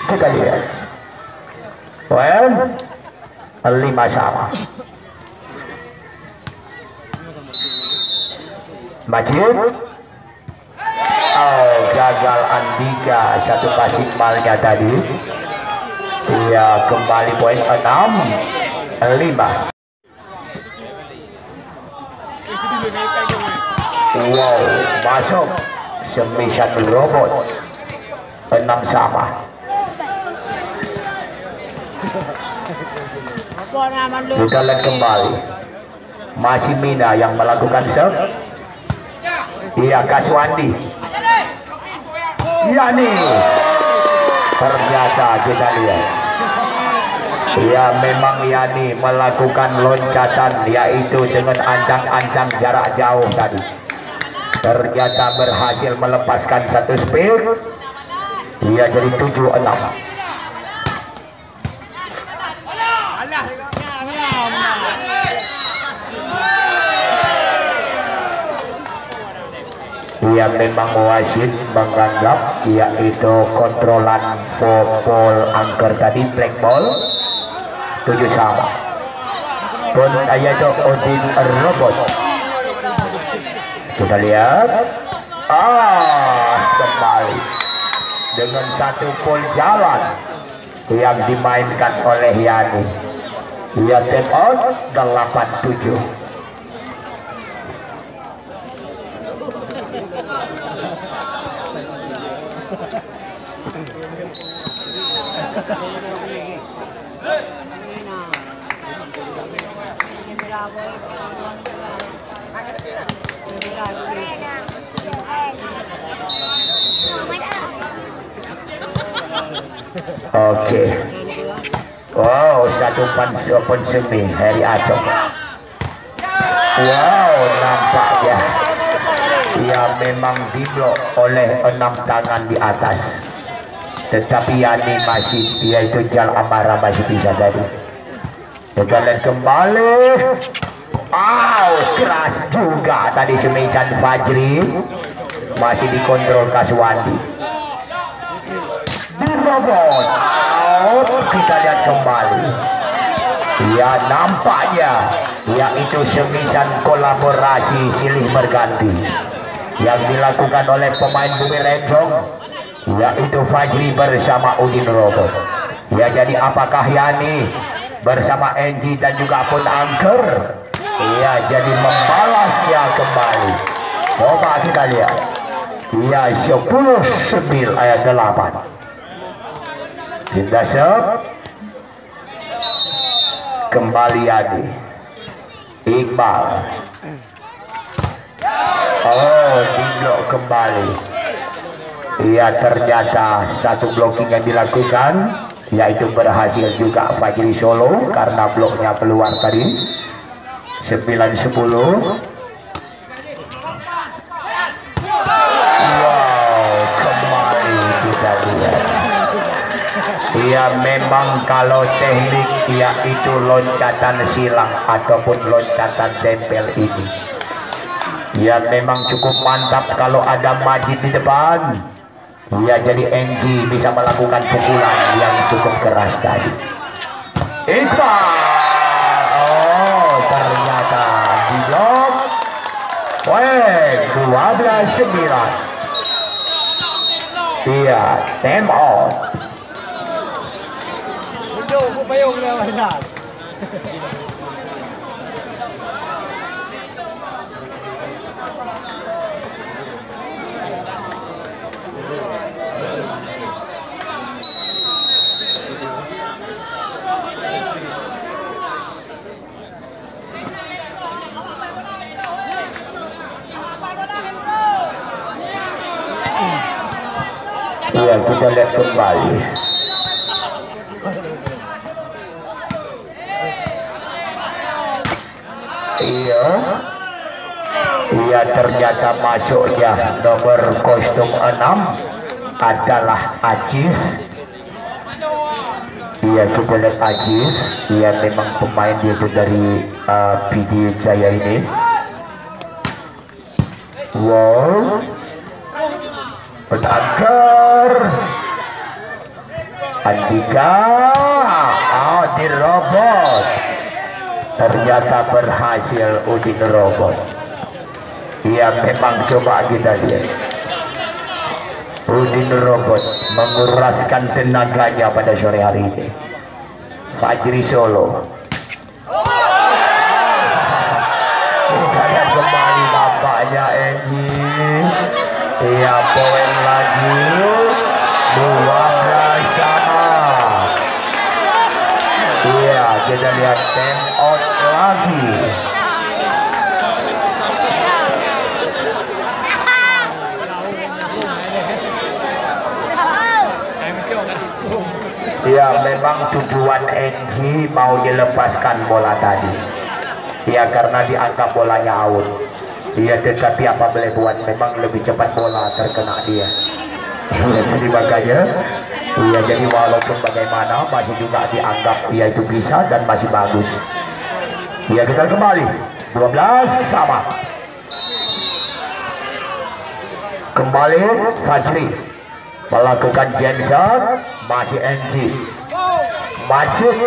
Kita lihat. Well, 5 sama. Majid. Gagal Andika. 1 passing malnya tadi. Ia kembali poin 6-5. Wow, masuk. Semisal Robot 6 sama. Kita lihat kembali. Masih Mina yang melakukan serve. Iya, Kaswandi. Yani. Ternyata kita lihat. Ya, memang Yani melakukan loncatan yaitu dengan ancang-ancang jarak jauh tadi. Ternyata berhasil melepaskan 1 speed. Ia jadi 7-6. Ia memang wasit menganggap yaitu kontrolan ball angker tadi black ball 7 sama. Pun yaitu Odin Robot. Kita lihat. Kembali dengan 1 pool jalan yang dimainkan oleh Yani. Ia take out 8-7. Oke. Wow, 1 pun semi Heri Acong. Wow, nampaknya ia memang diblok oleh 6 tangan di atas. tetapi Yani masih, yaitu Jal Amara masih bisa tadi. Kita lihat kembali. Keras juga tadi semisan Fajri, masih dikontrol Kaswandi. Dirobot out. Kita lihat kembali. Ya, nampaknya yaitu semisan kolaborasi silih berganti yang dilakukan oleh pemain Bumi Rencong, yaitu Fajri bersama Udin Robot. Ya, jadi apakah Yani bersama Enji dan juga pun Angker, ya, jadi membalasnya kembali. Coba kita lihat. Ya, 10-9 ayat 8. Kita sep kembali Yani Iqbal. Diblok kembali. Iya, ternyata satu blocking yang dilakukan, yaitu berhasil juga Fajri Solo karena bloknya keluar tadi. 9-10. Kembali kita lihat. Iya, memang kalau teknik yaitu loncatan silang ataupun loncatan tempel ini, ya memang cukup mantap kalau ada Majid di depan. Ya, jadi NG bisa melakukan pukulan yang cukup keras tadi. Iqbal, ternyata di blok. 12-9. Iya, time out. Iya, kita lihat kembali. Iya, ternyata masuknya nomor kostum 6 adalah Ajis. Iya, kita lihat Ajis. Iya, memang pemain dia itu dari PD Jaya ini. Wow, Angker, Andika, dirobot. Ternyata berhasil Udin Robot. Iya, memang coba kita lihat. Udin Robot menguraskan tenaganya pada sore hari ini. Fajri Solo. Kita lihat kembali nampaknya ini. Iya, poin lagi 12 sama. Iya, kita lihat time out lagi. Iya, memang tujuan NG mau dilepaskan bola tadi. Iya, karena dianggap bolanya out. Iya, tetapi apa boleh buat, memang lebih cepat bola terkena dia. Ya, jadi makanya, iya, jadi walaupun bagaimana masih juga dianggap dia itu bisa dan masih bagus. Iya, kita kembali 12 sama. Kembali Fajri melakukan genset, masih NG. Majid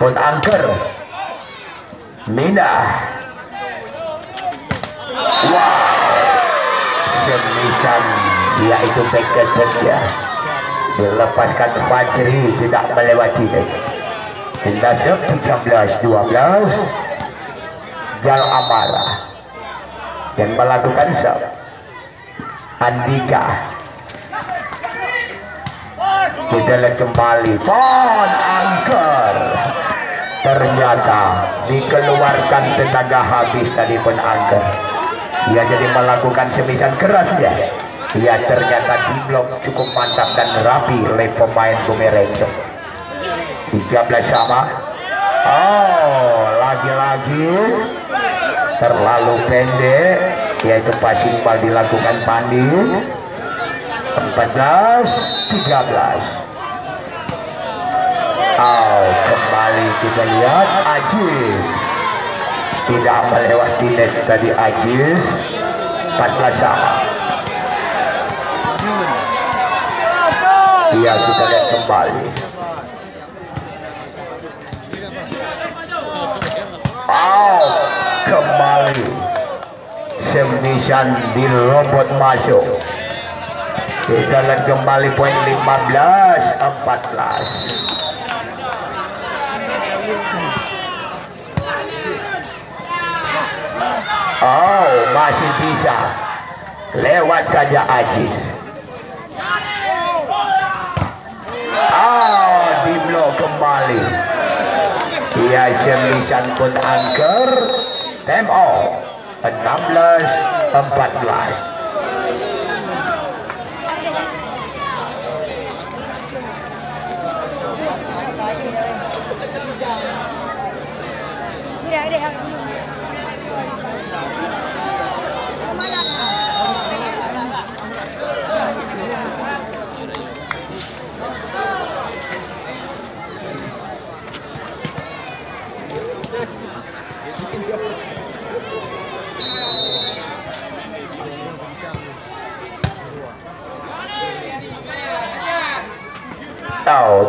pun Angker. Mina. Wow, semisan yaitu back saja dilepaskan Fajri, tidak melewati back. Tindak 13-12. Jal Amara yang melakukan serve. Andika. Kita lihat kembali Pon Angker. Ternyata dikeluarkan tenaga habis tadi Pon Angker. Ia jadi melakukan semisan keras dia. Ia ternyata diblok cukup mantap dan rapi oleh pemain Bumi Rencong. 13 sama. Lagi-lagi terlalu pendek, yaitu passing ball dilakukan Pandi. 14-13. Kembali kita lihat Ajis tidak melewati net tadi. Ajis 14 sama. Iya, kita lihat kembali. Kembali Sembisan di robot masuk. Kita lihat kembali poin 15-14. Masih bisa lewat saja Ajis. Di blok kembali. Ia Sembisan pun angker. Tempo 16-14.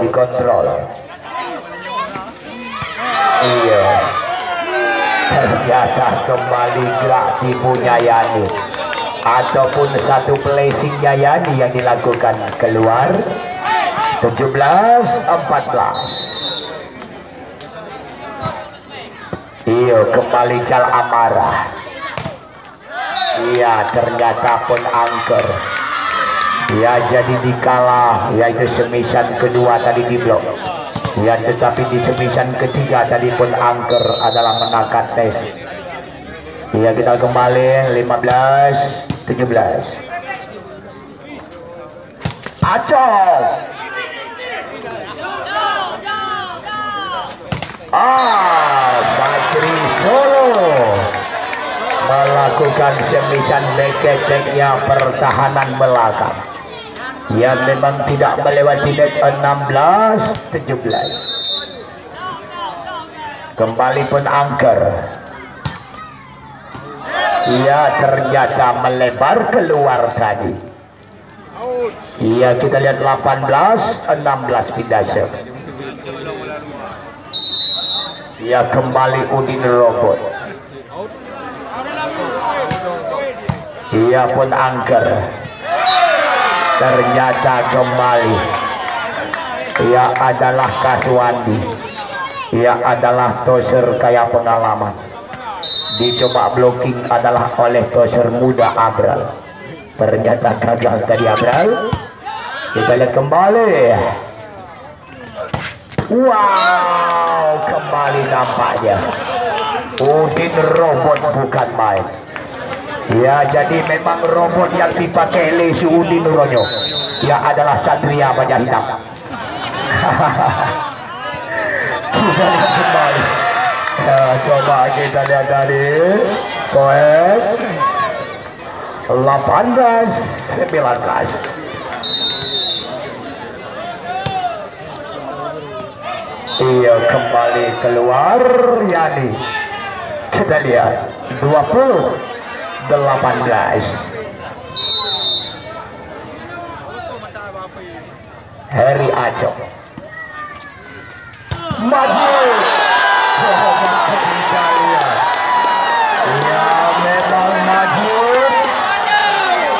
Dikontrol. Iya, ternyata kembali gerak tipunya Yani ataupun satu placingnya Yani yang dilakukan keluar. 17-14. Iya, kembali Cal Amarah. Iya, ternyata pun angker. Ya, jadi dikalah, yaitu semisan kedua tadi di blok. Ya, tetapi di semisan ketiga tadi pun angker adalah menangkan tes. Ya, kita kembali 15-17. Acol. Batri Solo melakukan semisan back-attack-nya pertahanan belakang. Ia memang tidak melewati net 16-17. Kembali pun angker. Ia ternyata melebar keluar tadi. Ia kita lihat 18-16 pindah serve. Ia kembali Udin robot. Ia pun angker. Ternyata kembali ia adalah Kaswandi. Ia adalah toser kaya pengalaman. Dicoba blocking adalah oleh toser muda Abral. Ternyata gagal tadi Abral. Kita lihat kembali. Wow, kembali nampaknya Udin robot bukan main. Ya, jadi memang robot yang dipakai oleh si Udin Ronyo. Ia adalah Satria Baja Hitam. Kita lihat kembali. Coba kita lihat tadi poin 18-19. Iya, kembali keluar Yani. Kita lihat 20-18. Heri Acok maju. Ia memang maju.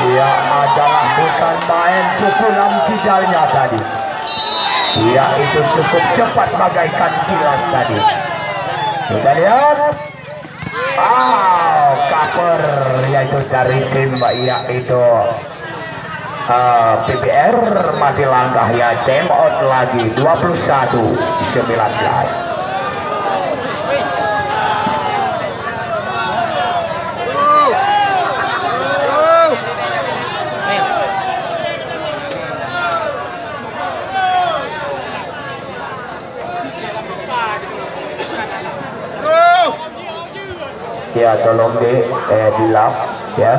Ia adalah bukan main pukulan tidalnya tadi. Ia itu cukup cepat bagaikan kilat tadi. Kita lihat. Cover yaitu dari tim yaitu PBR masih langkah ya, time out lagi 21-19. Ya, tolong dilap ya.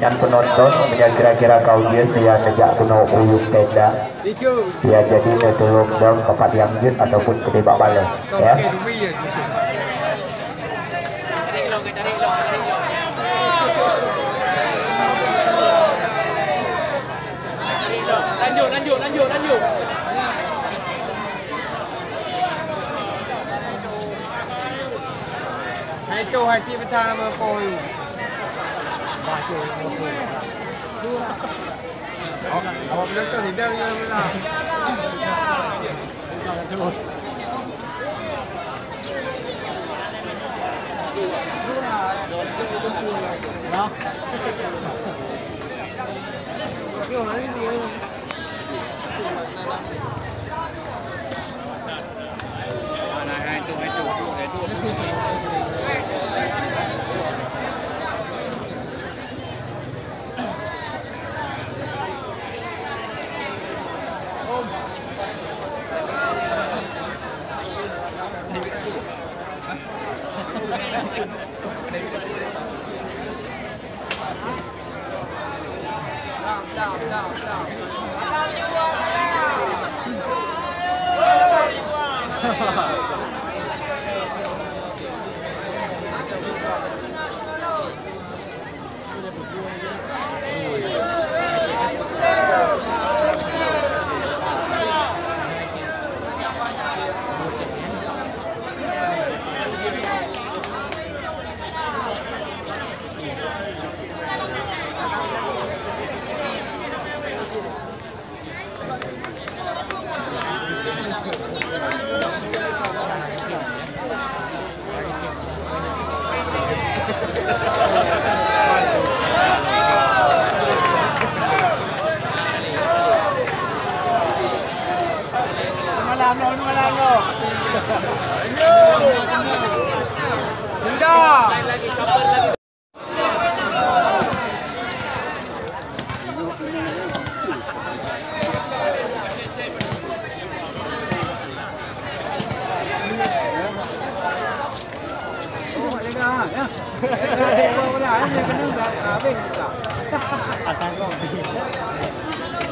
yang penonton kira-kira kau dia ya sejak kuno uyuk tenda ya jadi tolong dong kepat yang jut ataupun ketebak balik ya. Lanjut. Hai châu hai chị betah nama poi. Baca awak bilang tu tidak benar.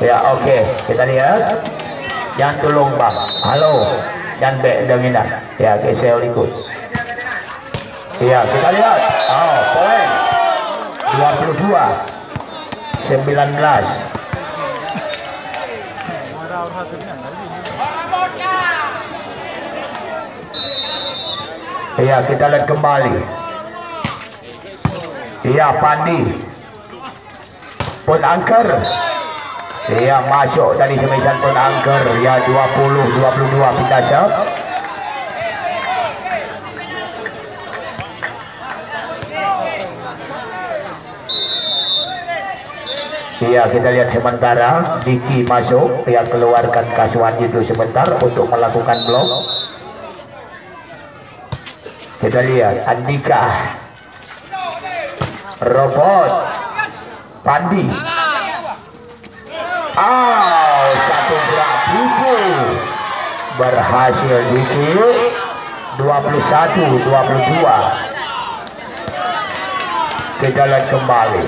Ya oke, kita lihat yang tolong bang, halo dan be dominan ya saya ikut ya kita lihat poin 22-19 ya kita lihat kembali ya Pandi pun angker ya masuk dari semisan pun angker ya 20-22 pindah shot ya kita lihat sementara Diki masuk ya keluarkan Kaswandi itu sebentar untuk melakukan blok. Kita lihat Andika Robot Pandi satu gerak Diki berhasil Diki 21-22 kita lihat kembali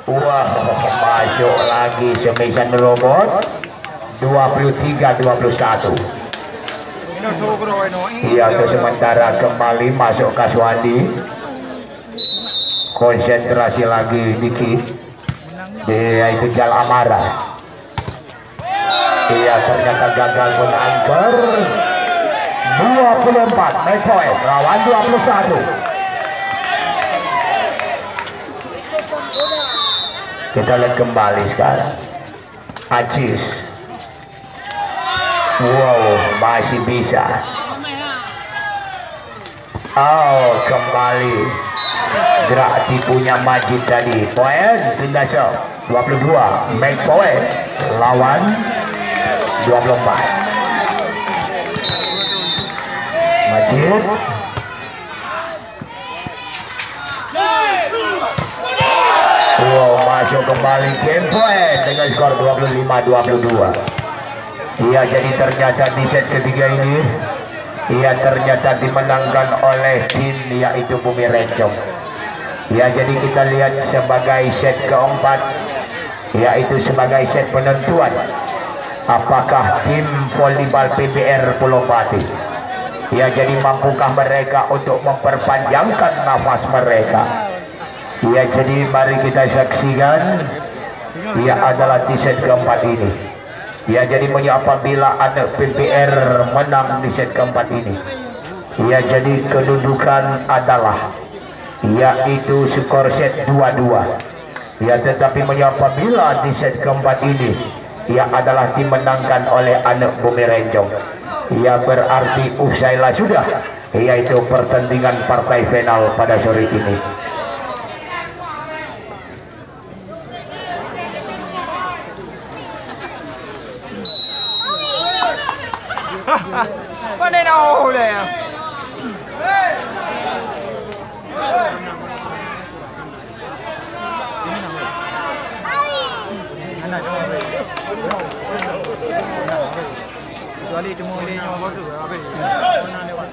wah masuk lagi semisan Robot 23-21 iya untuk sementara kembali masuk Kaswandi konsentrasi lagi Diki dia itu Jal Amara iya ternyata gagal pun angker 24 make point lawan 21 kita lihat kembali sekarang Ajis wow masih bisa kembali gerak tipunya Majid tadi poin pindah shot 22 make point lawan 24 Majid wow masuk kembali game point dengan skor 25-22 iya jadi ternyata di set ketiga ini ia ternyata dimenangkan oleh tim yaitu Bumi Rencong. Ya, jadi kita lihat sebagai set keempat, yaitu sebagai set penentuan apakah tim volleyball PBR Pulau Pati, ya, jadi mampukah mereka untuk memperpanjangkan nafas mereka. Ya, jadi mari kita saksikan, ya, adalah di set keempat ini. Ya, jadi apabila anak PBR menang di set keempat ini, ya, jadi kedudukan adalah yaitu skor set 2-2. Ya, tetapi apabila di set keempat ini ia adalah dimenangkan oleh anak Bumi Rencong, ya, berarti usailah sudah yaitu pertandingan partai final pada sore ini. Mana nak oleh ya? Kecuali cuma oleh apa tu? Apa ni? Mana lewat?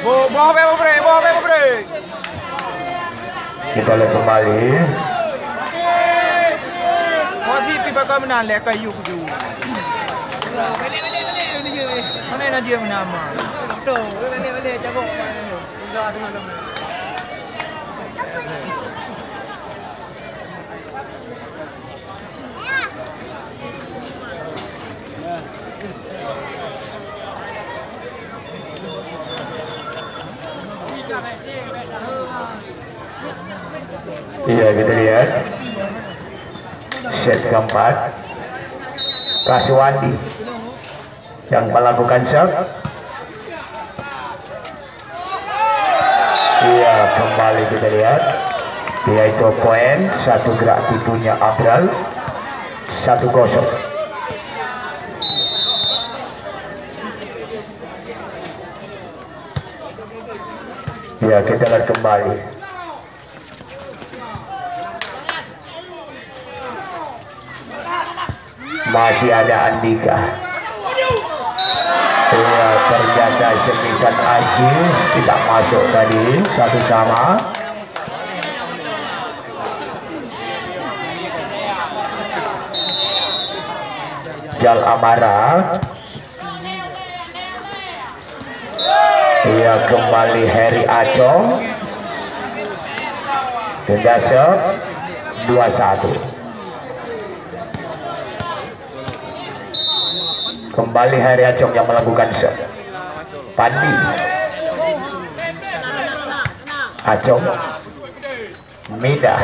Bawa apa bre? Kita lihat kembali. Masih pipa kau menang lek kayu kuju. Mana nak dia menang? Betul. Balik cabut. Dah dengan nama. Iya, kita lihat set keempat, Kaswandi yang melakukan serve. Iya, kembali kita lihat, yaitu poin, satu gerak tipunya Abral, 1-0. Ya, kita lihat kembali. Masih ada Andika. Ya, ternyata semisan Aziz tidak masuk tadi, 1-1. Jal Amara. Ya, kembali Heri Acong. Tenda serve 2-1. Kembali Heri Acong yang melakukan serve. Pandi. Acong. Midah.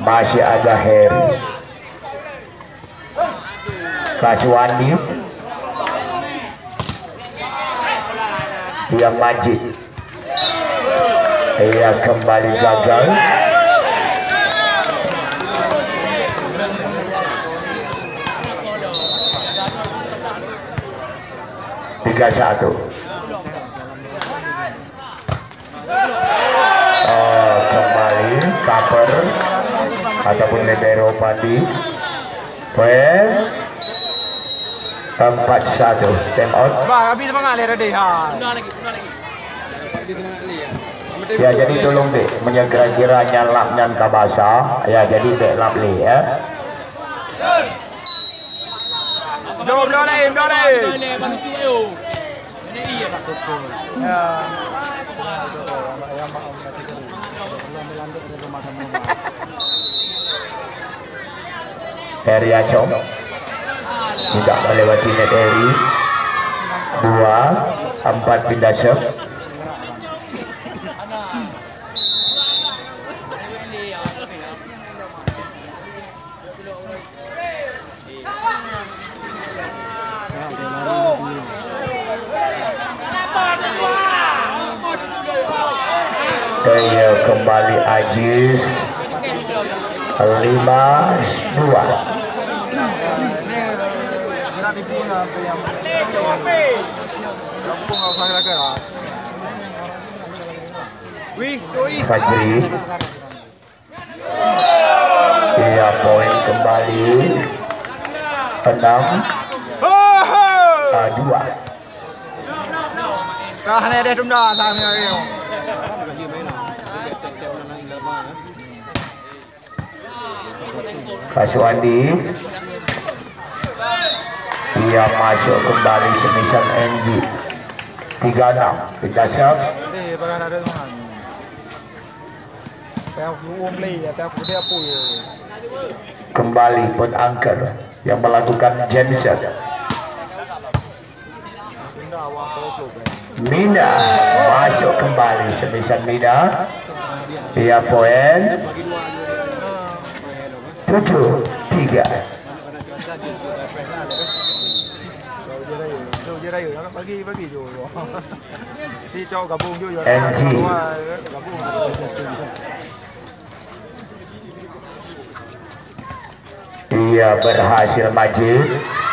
Masih ada Heri. Kaswandi. Yang Majid. Ia kembali gagal. Tiga satu. Kembali cover ataupun libero Pandi. Poin 4-1. Time out. Bah, habis semangat le tadi. Ha. Ya, jadi tolong dek menyegera nyalap nyan kabasa. Ya, jadi dek lap li ya. Dom lain. Ya. Heri Acong tidak melewati net Heri. 2-4 pindah serve. Daya kembali Aziz 5-2. Fajri. Iya, poin kembali 6-2. Kahane ada tunda sama dia. Kaswandi. Ia masuk kembali semisal NG 36. Kita siap. Kembali pun angker yang melakukan genset. Mina masuk kembali semisal Mina. Ia poin 7-3. NG. Ia berhasil maju.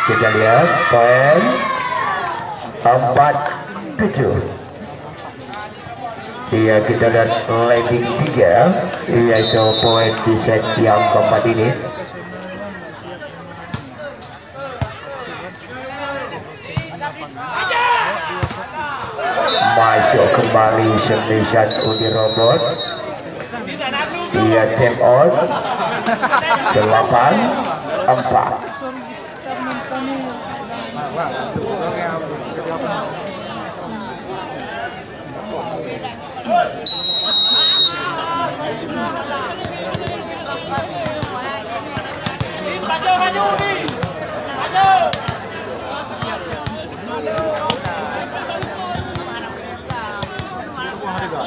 Kita lihat poin 4-7. Iya, kita lihat landing 3. Iya, itu poin di set yang keempat ini. Masuk kembali semisal Udi Robot. Iya, time out 8-4.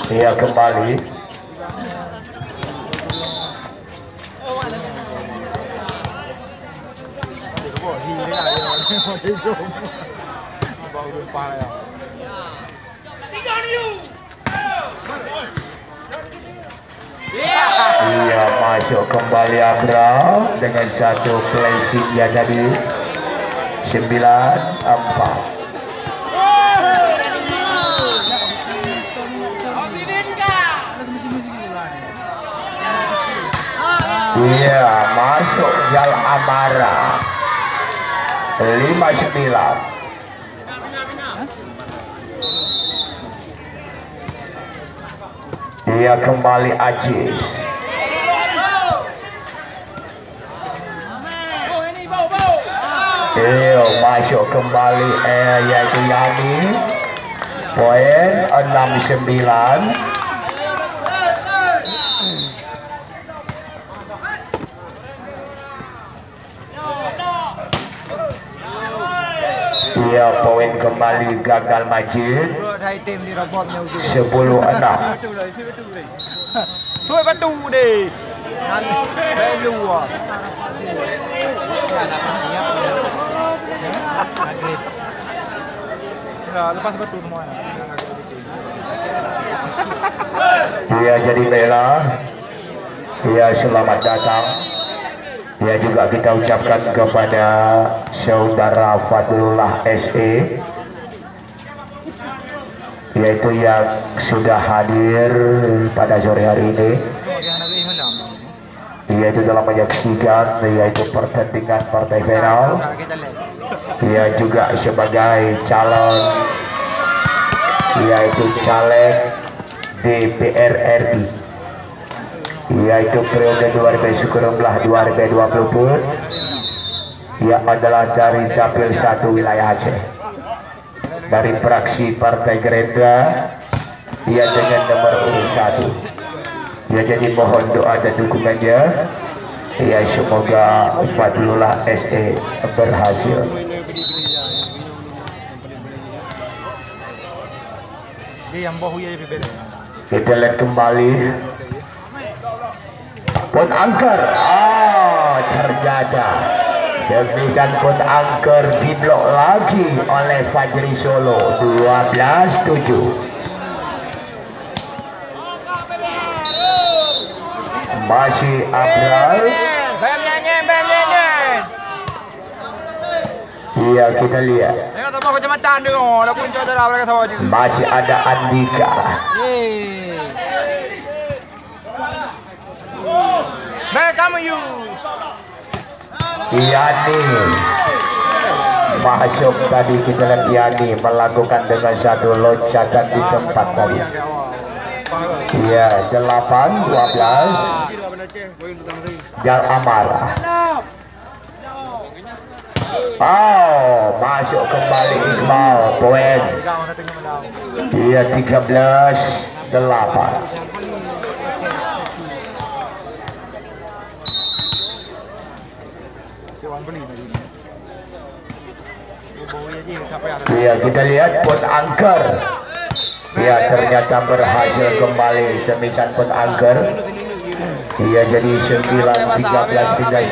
Iya, kembali. Iya, masuk kembali Abra dengan satu placing yang tadi 9-4. Iya, masuk Jal Amara 5-9. Iya, kembali Ajis. Iya, masuk kembali yaitu Yani. Poin 6-9. Iya, poin kembali gagal Majid 10-6. Thôi bắt đu đi. Bé lùa. Lepas betul semua. Iya, jadi bela. Iya, selamat datang. Ya, juga kita ucapkan kepada saudara Fadlullah SE, yaitu yang sudah hadir pada sore hari ini, yaitu dalam menyaksikan yaitu pertandingan partai final. Ia juga sebagai calon yaitu caleg DPR RI, yaitu periode 2019-2020. Ia adalah dari Dapil 1 wilayah Aceh, dari fraksi Partai Gerindra. Ia dengan nomor urut 1. Ya, jadi mohon doa dan dukungannya. Ya, semoga Fadlullah SE berhasil. Kita lihat kembali pun angker. Ternyata semisal pun angker diblok lagi oleh Fajri Solo 12-7. Masih Abral. Iya, kita lihat. Tengok tambah kecamatan dia. Oh, dah pun jauh dah mereka tahu. Masih ada Andika. Baik kamu you. Yani masuk tadi, kita lihat Yani melakukan dengan satu loncatan di tempat tadi. Iya, 8-12. Jal Amara. Oh, masuk kembali Iqbal, poin. Iya, 13-8. Iya, kita lihat pun angker. Iya, ternyata berhasil kembali semisan pun angker. Iya, jadi 9-13 tinggal.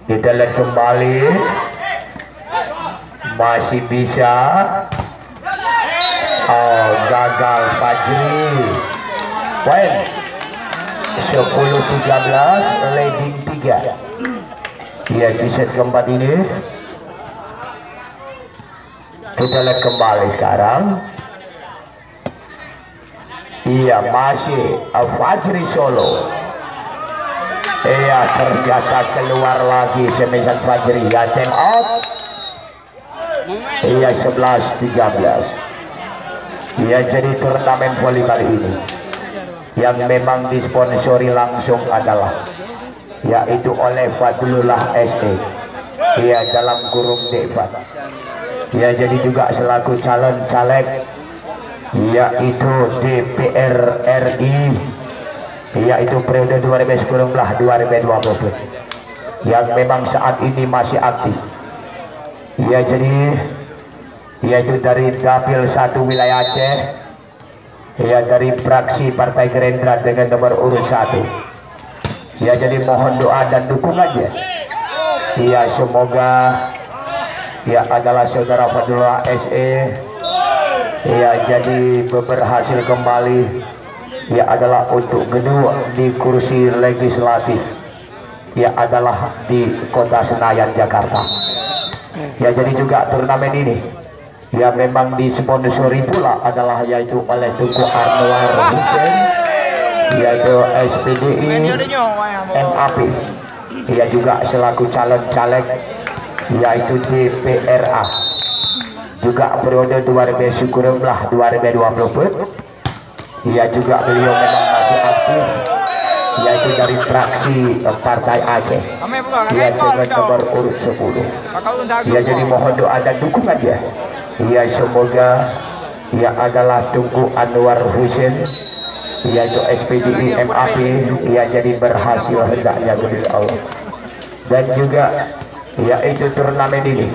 Kita lihat kembali, masih bisa. Oh, gagal Fajri. Poin 10-13, leading 3. Iya, di set keempat ini kita lihat kembali sekarang. Iya, masih Fajri Solo. Iya, ternyata keluar lagi semisan Fajri. Ya, time out. Iya, 11-13. Iya, jadi turnamen voli kali ini yang memang disponsori langsung adalah yaitu oleh Fadlullah SE. Iya, dalam kurung Devan. Ya, jadi juga selaku calon caleg yaitu DPR RI, yaitu periode 2019-2020 yang memang saat ini masih aktif. Ya, jadi yaitu dari Dapil 1 wilayah Aceh, ya, dari fraksi Partai Gerindra dengan nomor urut 1. Ya, jadi mohon doa dan dukungannya. Ya, semoga ya adalah saudara Fadlullah SE ya jadi berhasil kembali, ya adalah untuk kedua di kursi legislatif, ya adalah di Kota Senayan, Jakarta. Ya, jadi juga turnamen ini ya memang disponsori pula adalah yaitu oleh Tuku Anwar Hussein, yaitu SPDI MAP, ya juga selaku calon caleg yaitu DPRA juga periode 2019-2020. Ya, juga beliau memang masih aktif yaitu dari fraksi Partai Aceh, ya dengan nomor urut 10. Ya, jadi mohon doa dan dukungannya. Ya, semoga ya adalah Tunku Anwar Hussein yaitu SPDI MAP ya jadi berhasil hendaknya dari Allah. Dan juga yaitu turnamen ini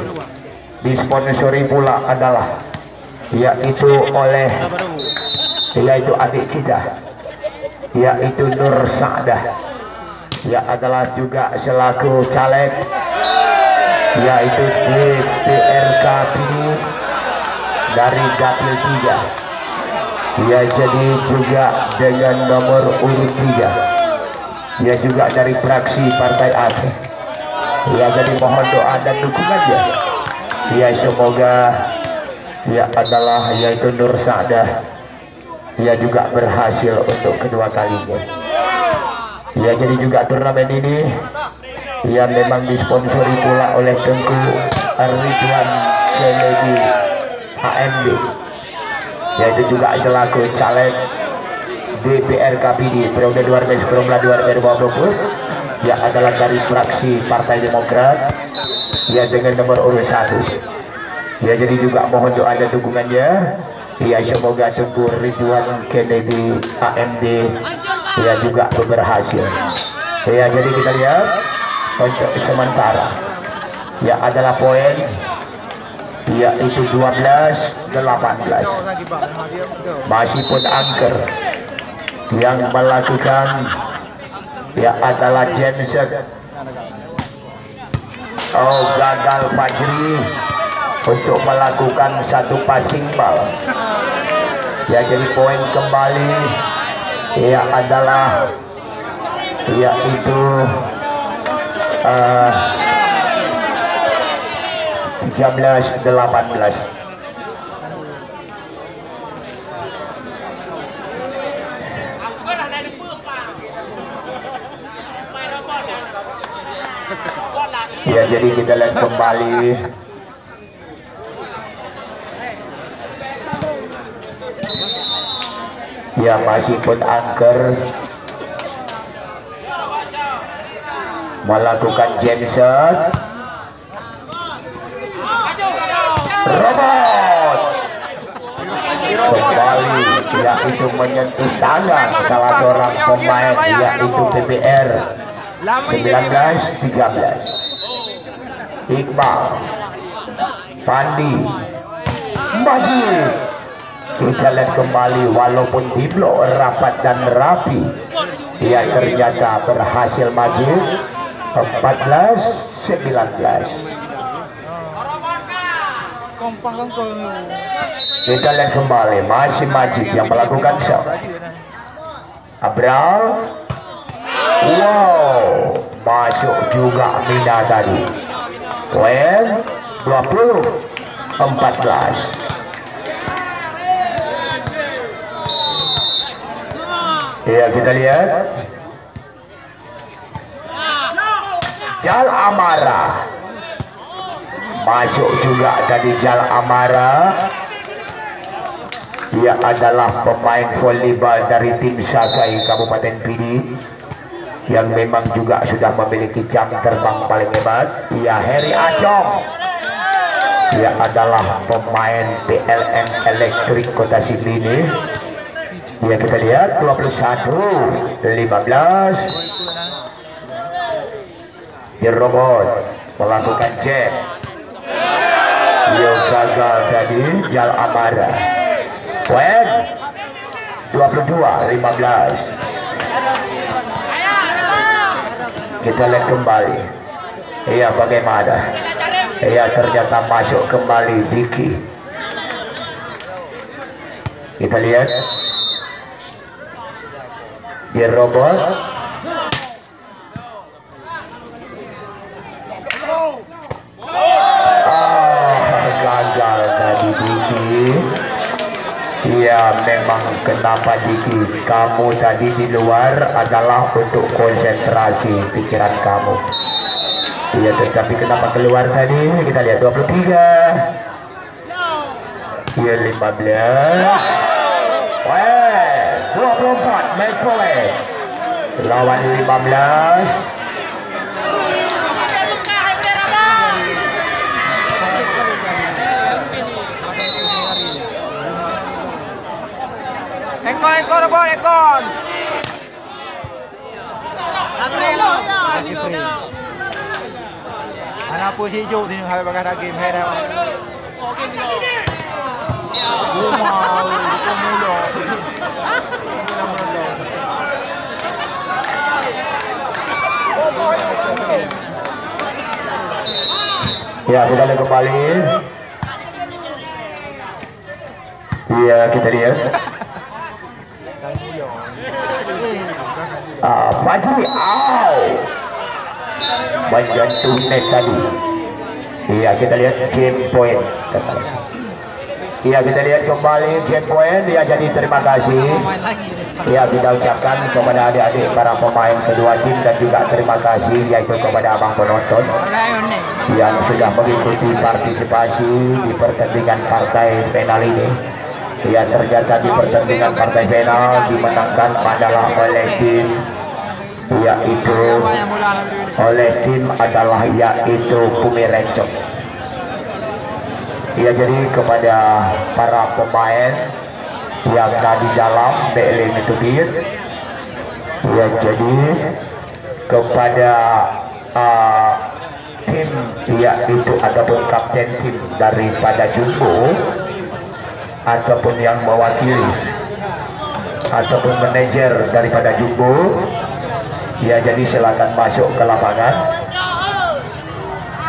disponsori pula adalah yaitu oleh yaitu adik kita yaitu Nur Sa'dah, ya adalah juga selaku caleg yaitu DPRK dari Dapil 3. Ya, jadi juga dengan nomor urut 3. Ya, juga dari fraksi Partai Aceh. Ya, jadi mohon doa dan dukungannya. Ya, semoga ya adalah yaitu Nur Sa'dah ya juga berhasil untuk kedua kalinya. Ya, jadi juga turnamen ini ya memang disponsori pula oleh Tengku Ridwan Kennedy HMD, yaitu juga selaku caleg DPR KPD periode 2019-2020 yang adalah dari fraksi Partai Demokrat ya dengan nomor urut 1. Ya, jadi juga mohon doa dan dukungannya. Ya, semoga Tengku Ridwan Kennedy HMD ya juga berhasil. Ya, jadi kita lihat untuk sementara ya adalah poin yaitu 12-18. Masih pun angker yang melakukan ya adalah Jensen. Oh, gagal Fajri untuk melakukan satu passing ball. Ya, jadi poin kembali ya adalah yaitu 13-18. Ya, jadi kita lihat kembali. Ya, masih pun angker melakukan Jameson. Robot kembali, yaitu menyentuh tangan salah seorang pemain, yaitu PBR. 19-13. Iqbal, Pandi, Majid. Kita lihat kembali, walaupun di blok rapat dan rapi, dia ternyata berhasil Majid. 14-19. Kita lihat kembali, masih Majid yang melakukan shot. Abral, wow, masuk juga Mina tadi. Poin 20-14. Ya, kita lihat Jal Amara masuk juga tadi. Jal Amara, dia adalah pemain volleyball dari tim Sakai Kabupaten Pidi yang memang juga sudah memiliki jam terbang paling hebat. Ya, Heri Acong, dia adalah pemain PLN Elektrik Kota Sibini. Ya, kita lihat 21-15. Di robot melakukan jab. Dia gagal tadi. Jal Amara. Poin 22-15. Kita lihat kembali. Iya, bagaimana? Iya, ternyata masuk kembali Diki. Kita lihat di robot. Gagal tadi Diki. Ya, memang kenapa Diki, kamu tadi di luar adalah untuk konsentrasi pikiran kamu. Ya, tetapi kenapa keluar tadi? Kita lihat 23. Ya, 15. Weh, 24 match point lawan 15. Ekor, Bon, ekor. Anak pun hijau sini hari bakal game head awak. Ya, kita lihat kembali. Ya, kita lihat. Fadli menyentuh net tadi. Iya, kita lihat game point. Iya, kita lihat kembali game point. Ya, jadi terima kasih. Ya, kita ucapkan kepada adik-adik para pemain kedua tim dan juga terima kasih yaitu kepada abang penonton yang sudah mengikuti partisipasi di pertandingan partai final ini. Ya, ternyata di pertandingan partai final dimenangkan adalah oleh tim yaitu Bumi Rencong. Ya, jadi kepada para pemain yang ada di dalam BLM itu dir. Ya, jadi kepada tim yaitu ataupun kapten tim daripada Jumbo ataupun yang mewakili ataupun manajer daripada Jumbo, ya, jadi silakan masuk ke lapangan.